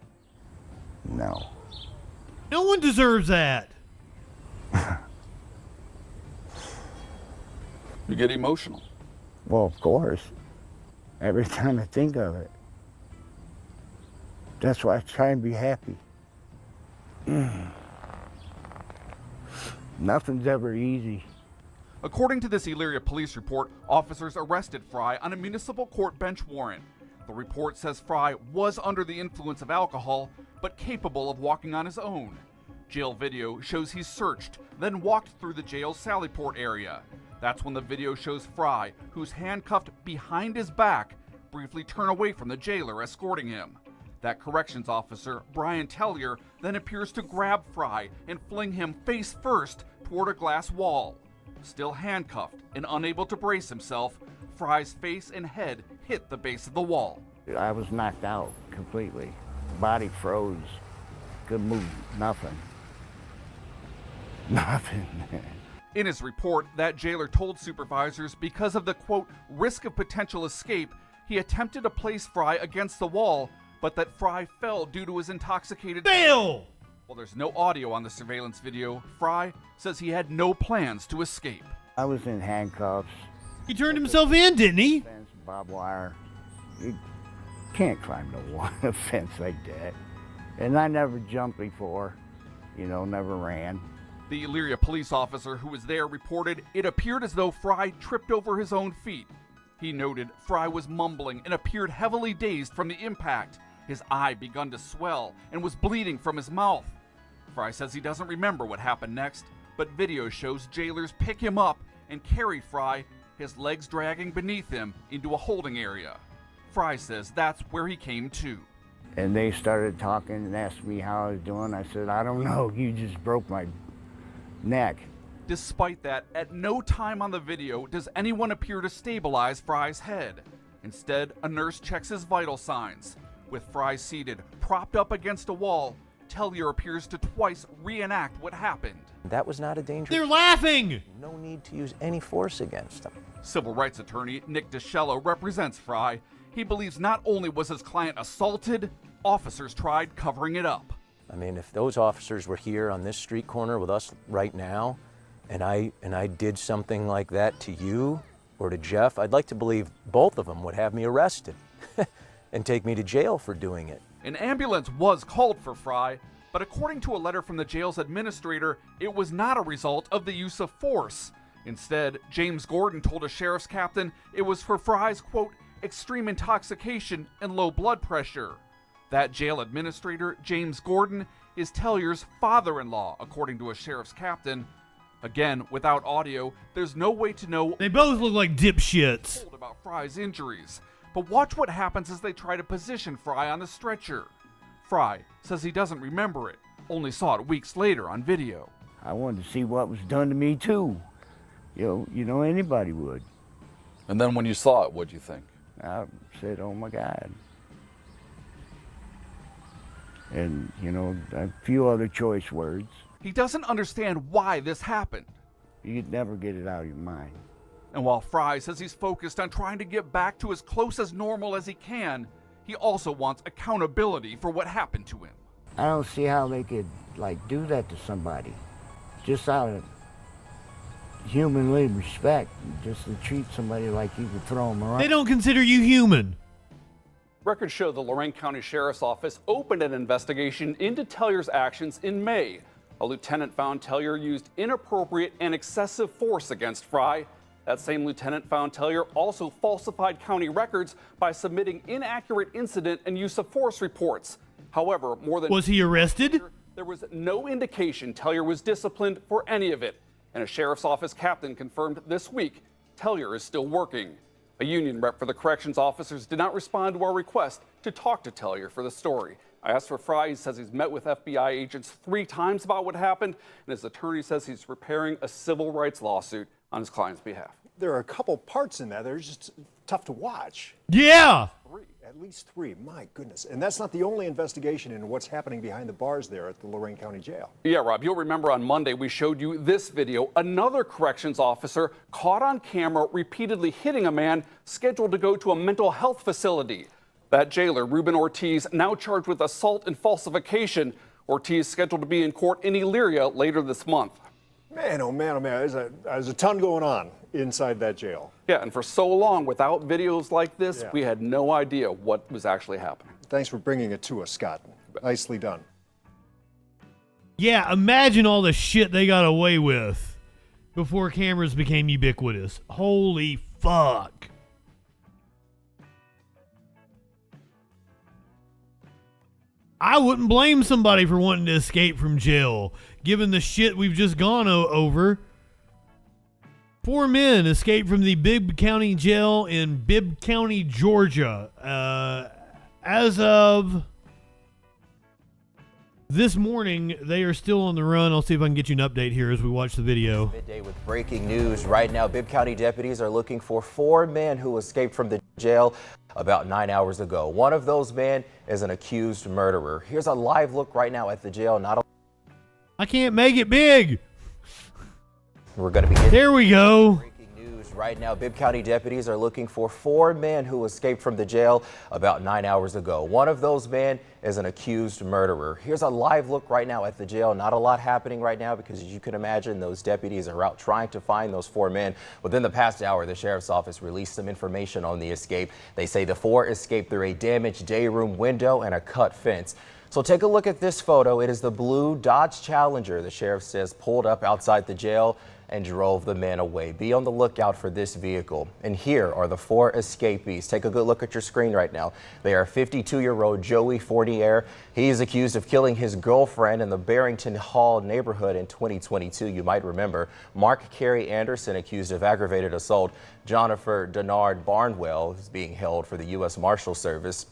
No. No one deserves that. You get emotional. Well, of course. Every time I think of it. That's why I try and be happy. Nothing's ever easy. According to this Elyria police report, officers arrested Fry on a municipal court bench warrant. The report says Fry was under the influence of alcohol, but capable of walking on his own. Jail video shows he's searched, then walked through the jail's Sallyport area. That's when the video shows Fry, who's handcuffed behind his back, briefly turn away from the jailer escorting him. That corrections officer, Brian Tellier, then appears to grab Fry and fling him face first toward a glass wall. Still handcuffed and unable to brace himself, Fry's face and head hit the base of the wall. I was knocked out completely. Body froze. Couldn't move nothing. Nothing. In his report, that jailer told supervisors because of the, quote, risk of potential escape, he attempted to place Fry against the wall, but that Fry fell due to his intoxicated... Fail! While there's no audio on the surveillance video, Fry says he had no plans to escape. I was in handcuffs. He turned himself in, didn't he? Fence, barbed wire. You can't climb a fence like that. And I never jumped before, never ran. The Elyria police officer who was there reported it appeared as though Fry tripped over his own feet. He noted Fry was mumbling and appeared heavily dazed from the impact. His eye begun to swell and was bleeding from his mouth. Fry says he doesn't remember what happened next, but video shows jailers pick him up and carry Fry, his legs dragging beneath him, into a holding area. Fry says that's where he came to. And they started talking and asked me how I was doing. I said, I don't know, you just broke my neck. Despite that, at no time on the video does anyone appear to stabilize Fry's head. Instead, a nurse checks his vital signs. With Fry seated, propped up against a wall, Tellier appears to twice reenact what happened. That was not a dangerous... They're laughing! No need to use any force against him. Civil rights attorney Nick DiCello represents Fry. He believes not only was his client assaulted, officers tried covering it up. I mean, if those officers were here on this street corner with us right now, and I did something like that to you or to Jeff, I'd like to believe both of them would have me arrested and take me to jail for doing it. An ambulance was called for Fry, but according to a letter from the jail's administrator, it was not a result of the use of force. Instead, James Gordon told a sheriff's captain it was for Fry's, quote, extreme intoxication and low blood pressure. That jail administrator, James Gordon, is Tellier's father-in-law, according to a sheriff's captain. Again, without audio, there's no way to know... They both look like dipshits. ...about Fry's injuries. But watch what happens as they try to position Fry on the stretcher. Fry says he doesn't remember it, only saw it weeks later on video. I wanted to see what was done to me too. Anybody would. And then when you saw it, what'd you think? I said, oh my God. And, a few other choice words. He doesn't understand why this happened. You'd never get it out of your mind. And while Fry says he's focused on trying to get back to as close as normal as he can, he also wants accountability for what happened to him. I don't see how they could, do that to somebody. Just out of humanly respect, just to treat somebody like you could throw them around. They don't consider you human. Records show the Lorain County Sheriff's Office opened an investigation into Tellier's actions in May. A lieutenant found Tellier used inappropriate and excessive force against Fry. That same lieutenant found Tellier also falsified county records by submitting inaccurate incident and use of force reports. However, more than... Was he arrested? There was no indication Tellier was disciplined for any of it. And a sheriff's office captain confirmed this week Tellier is still working. A union rep for the corrections officers did not respond to our request to talk to Tellier for the story. I asked for Fry. He says he's met with FBI agents 3 times about what happened, and his attorney says he's preparing a civil rights lawsuit on his client's behalf. There are a couple parts in that that are just tough to watch. Yeah! At least 3, my goodness. And that's not the only investigation into what's happening behind the bars there at the Lorain County Jail. Yeah, Rob, you'll remember on Monday we showed you this video. Another corrections officer caught on camera repeatedly hitting a man scheduled to go to a mental health facility. That jailer, Ruben Ortiz, now charged with assault and falsification. Ortiz scheduled to be in court in Elyria later this month. Man, oh man, there's a ton going on inside that jail. Yeah, and for so long, without videos like this, we had no idea what was actually happening. Thanks for bringing it to us, Scott. Nicely done. Yeah, imagine all the shit they got away with before cameras became ubiquitous. Holy fuck. I wouldn't blame somebody for wanting to escape from jail, given the shit we've just gone over. 4 men escaped from the Bibb County Jail in Bibb County, Georgia. As of This morning, they are still on the run. I'll see if I can get you an update here as we watch the video. Midday with breaking news. Right now, Bibb County deputies are looking for 4 men who escaped from the jail about 9 hours ago. One of those men is an accused murderer. Here's a live look right now at the jail. I can't make it big. We're going to begin. There we go. Right now, Bibb County deputies are looking for 4 men who escaped from the jail about 9 hours ago. One of those men is an accused murderer. Here's a live look right now at the jail. Not a lot happening right now because, as you can imagine, those deputies are out trying to find those 4 men. Within the past hour, the sheriff's office released some information on the escape. They say the 4 escaped through a damaged day room window and a cut fence. So take a look at this photo. It is the blue Dodge Challenger, the sheriff says, pulled up outside the jail and drove the men away. Be on the lookout for this vehicle. And here are the 4 escapees. Take a good look at your screen right now. They are 52-year-old Joey Fournier. He is accused of killing his girlfriend in the Barrington Hall neighborhood in 2022. You might remember. Mark Carey Anderson, accused of aggravated assault. Jennifer Denard Barnwell is being held for the U.S. Marshal Service.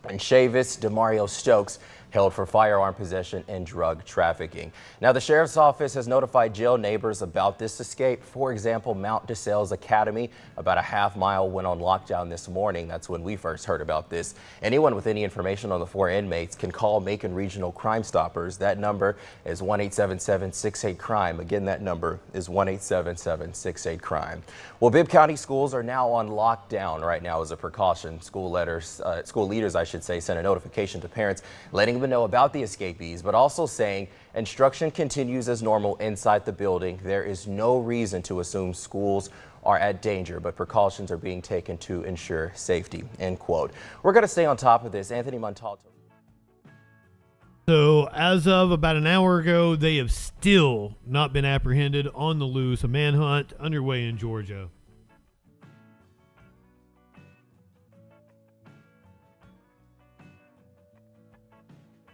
And Chavis Demario Stokes held for firearm possession and drug trafficking. Now, the sheriff's office has notified jail neighbors about this escape. For example, Mount DeSales Academy, about a half-mile, went on lockdown this morning. That's when we first heard about this. Anyone with any information on the 4 inmates can call Macon Regional Crime Stoppers. That number is 1-877-68-CRIME. Again, that number is 1-877-68-CRIME. Well, Bibb County schools are now on lockdown right now as a precaution. School leaders, I should say, sent a notification to parents letting them know about the escapees, but also saying instruction continues as normal inside the building. There is no reason to assume schools are at danger, but precautions are being taken to ensure safety, end quote. We're going to stay on top of this. Anthony Montalto. So as of about an hour ago, they have still not been apprehended, on the loose. A manhunt underway in Georgia.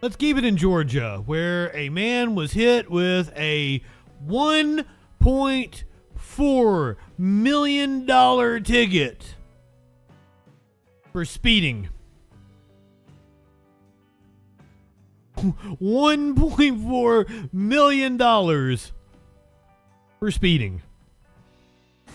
Let's keep it in Georgia, where a man was hit with a $1.4 million ticket for speeding. $1.4 million for speeding.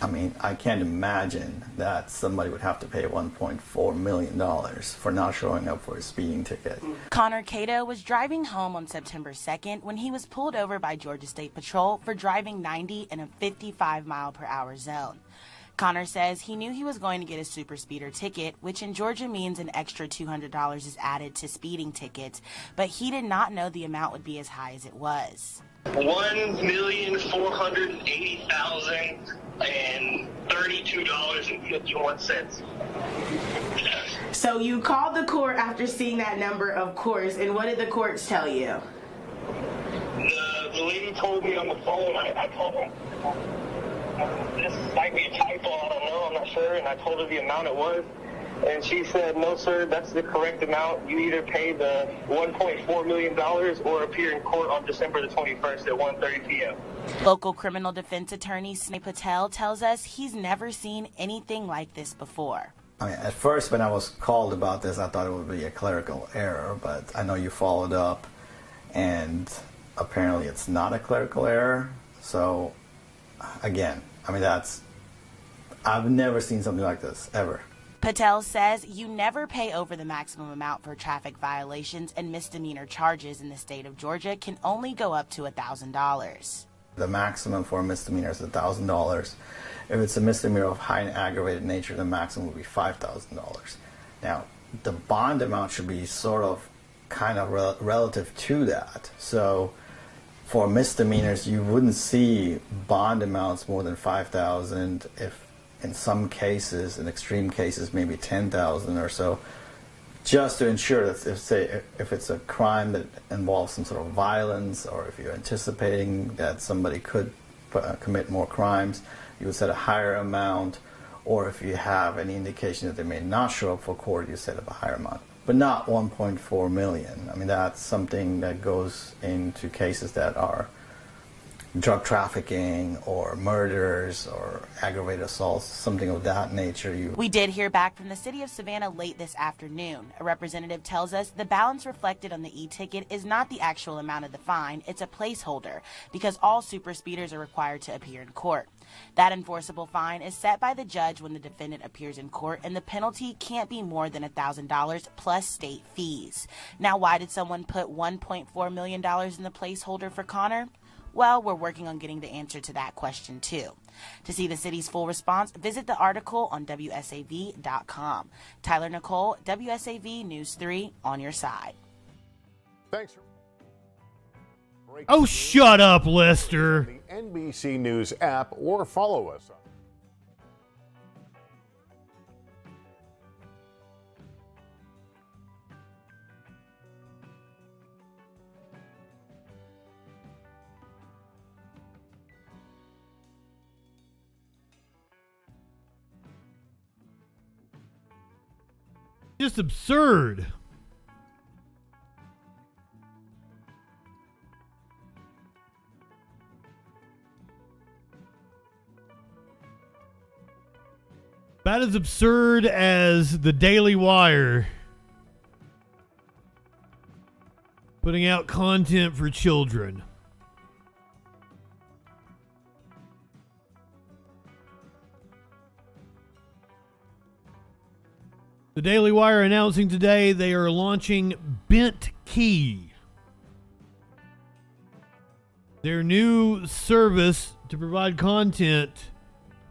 I mean, I can't imagine that somebody would have to pay $1.4 million for not showing up for a speeding ticket. Connor Cato was driving home on September 2nd when he was pulled over by Georgia State Patrol for driving 90 in a 55-mile-per-hour zone. Connor says he knew he was going to get a super speeder ticket, which in Georgia means an extra $200 is added to speeding tickets, but he did not know the amount would be as high as it was. $1,480,032.51. So you called the court after seeing that number, of course, and what did the courts tell you? The lady told me on the phone, I told her, this might be a typo, I don't know, I'm not sure, and I told her the amount it was. And she said, no, sir, that's the correct amount. You either pay the $1.4 million or appear in court on December the 21st at 1:30 p.m. Local criminal defense attorney Sneh Patel tells us he's never seen anything like this before. I mean, at first when I was called about this, I thought it would be a clerical error, but I know you followed up, and apparently it's not a clerical error. So, again, I mean, I've never seen something like this, ever. Patel says you never pay over the maximum amount for traffic violations, and misdemeanor charges in the state of Georgia can only go up to $1,000. The maximum for a misdemeanor is $1,000. If it's a misdemeanor of high and aggravated nature, the maximum would be $5,000. Now, the bond amount should be sort of kind of relative to that. So for misdemeanors, you wouldn't see bond amounts more than $5,000. If in some cases, in extreme cases, maybe $10,000 or so, just to ensure that if it's a crime that involves some sort of violence, or if you're anticipating that somebody could commit more crimes, you would set a higher amount, or if you have any indication that they may not show up for court, you set up a higher amount. But not 1.4 million. I mean, that's something that goes into cases that are drug trafficking or murders or aggravated assaults, something of that nature. We did hear back from the city of Savannah late this afternoon. A representative tells us the balance reflected on the e-ticket is not the actual amount of the fine, it's a placeholder, because all super speeders are required to appear in court. That enforceable fine is set by the judge when the defendant appears in court, and the penalty can't be more than $1,000 plus state fees. Now, why did someone put $1.4 million in the placeholder for Connor? Well, we're working on getting the answer to that question, too. To see the city's full response, visit the article on WSAV.com. Tyler Nicole, WSAV News 3, on your side. Thanks. Oh, shut up, Lester. The NBC News app or follow us. Just absurd. About as absurd as the Daily Wire putting out content for children. The Daily Wire announcing today they are launching Bent Key, their new service to provide content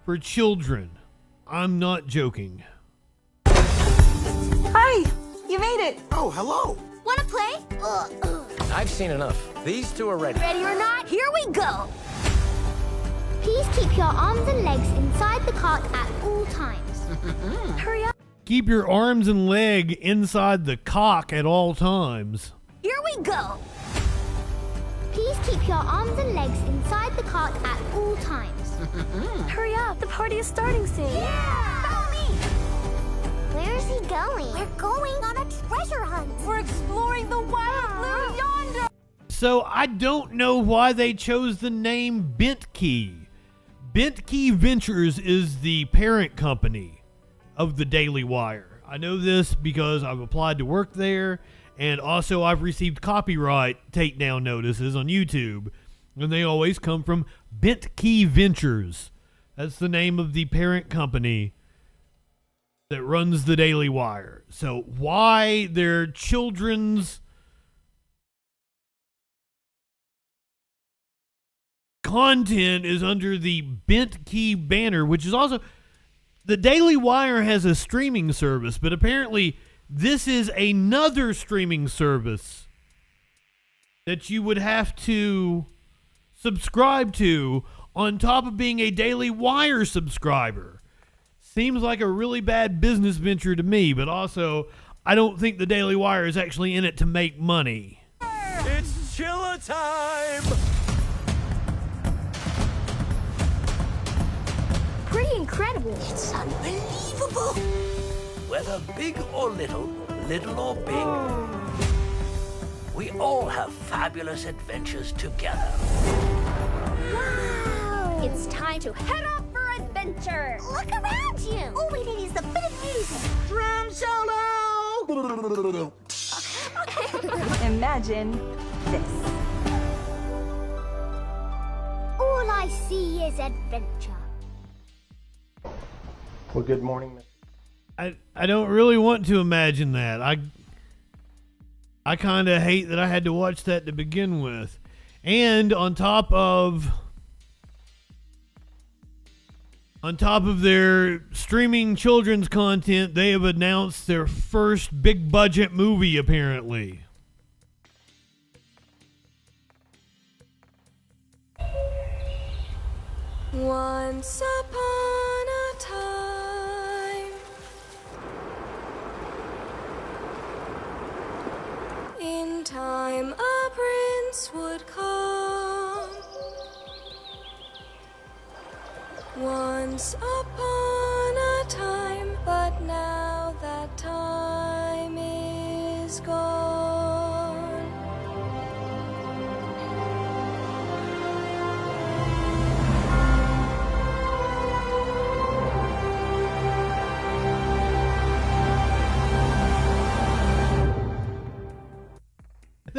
for children. I'm not joking. Hi, you made it. Oh, hello. Wanna play? I've seen enough. These two are ready. Ready or not, here we go. Please keep your arms and legs inside the cart at all times. Hurry up. Keep your arms and leg inside the cock at all times. Here we go. Please keep your arms and legs inside the cart at all times. Hurry up, the party is starting soon. Yeah! Follow me! Where is he going? We're going on a treasure hunt. We're exploring the wild blue yonder. So I don't know why they chose the name Bent Key. Bent Key Ventures is the parent company of the Daily Wire. I know this because I've applied to work there, and also I've received copyright takedown notices on YouTube, and they always come from Bent Key Ventures. That's the name of the parent company that runs the Daily Wire. So why their children's content is under the Bent Key banner, which is also... The Daily Wire has a streaming service, but apparently this is another streaming service that you would have to subscribe to on top of being a Daily Wire subscriber. Seems like a really bad business venture to me, but also I don't think the Daily Wire is actually in it to make money. It's chiller time. Pretty incredible. It's unbelievable. Whether big or little, little or big, we all have fabulous adventures together. Wow! It's time to head off for adventure. Look around you. All we need is the bit of music. Drum solo. Imagine this. All I see is adventure. Well, good morning. I don't really want to imagine that. I kind of hate that I had to watch that to begin with. And on top of their streaming children's content, they have announced their first big budget movie apparently. Once upon a time, in time a prince would come. Once upon a time, but now that time is gone.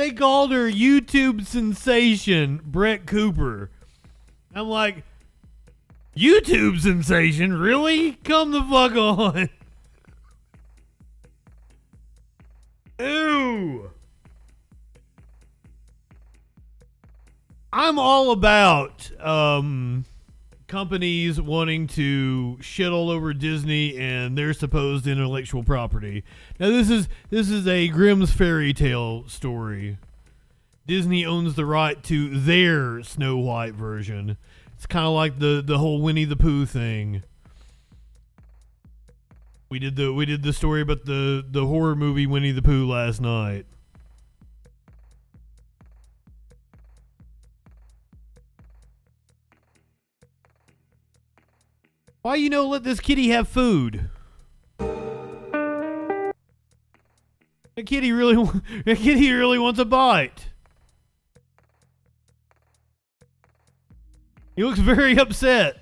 They called her YouTube sensation Brett Cooper. I'm like, YouTube sensation? Really? Come the fuck on. Ew. I'm all about companies wanting to shit all over Disney and their supposed intellectual property. Now this is a Grimm's fairy tale story. Disney owns the right to their Snow White version. It's kind of like the whole Winnie the Pooh thing. We did the story about the horror movie Winnie the Pooh last night. Why let this kitty have food? The kitty really wants a bite. He looks very upset.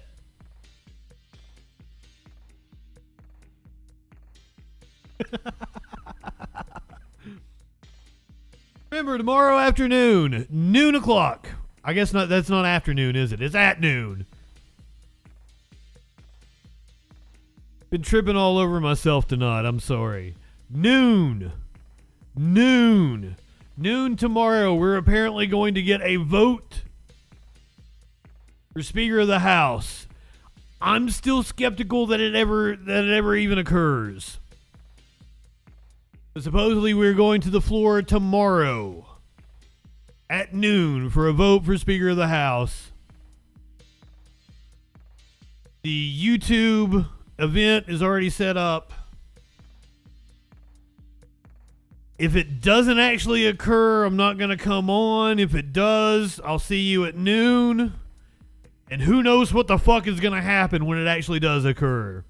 Remember, tomorrow afternoon, noon o'clock. I guess not. That's not afternoon, is it? It's at noon. Been tripping all over myself tonight. I'm sorry. Noon tomorrow. We're apparently going to get a vote for Speaker of the House. I'm still skeptical that it ever even occurs. But supposedly we're going to the floor tomorrow at noon for a vote for Speaker of the House. The YouTube event is already set up. If it doesn't actually occur, I'm not going to come on. If it does, I'll see you at noon. And who knows what the fuck is going to happen when it actually does occur.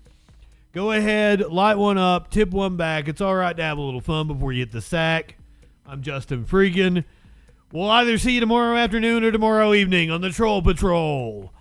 Go ahead, light one up, tip one back. It's all right to have a little fun before you hit the sack. I'm JustinFREAKIN. We'll either see you tomorrow afternoon or tomorrow evening on the Troll Patrol.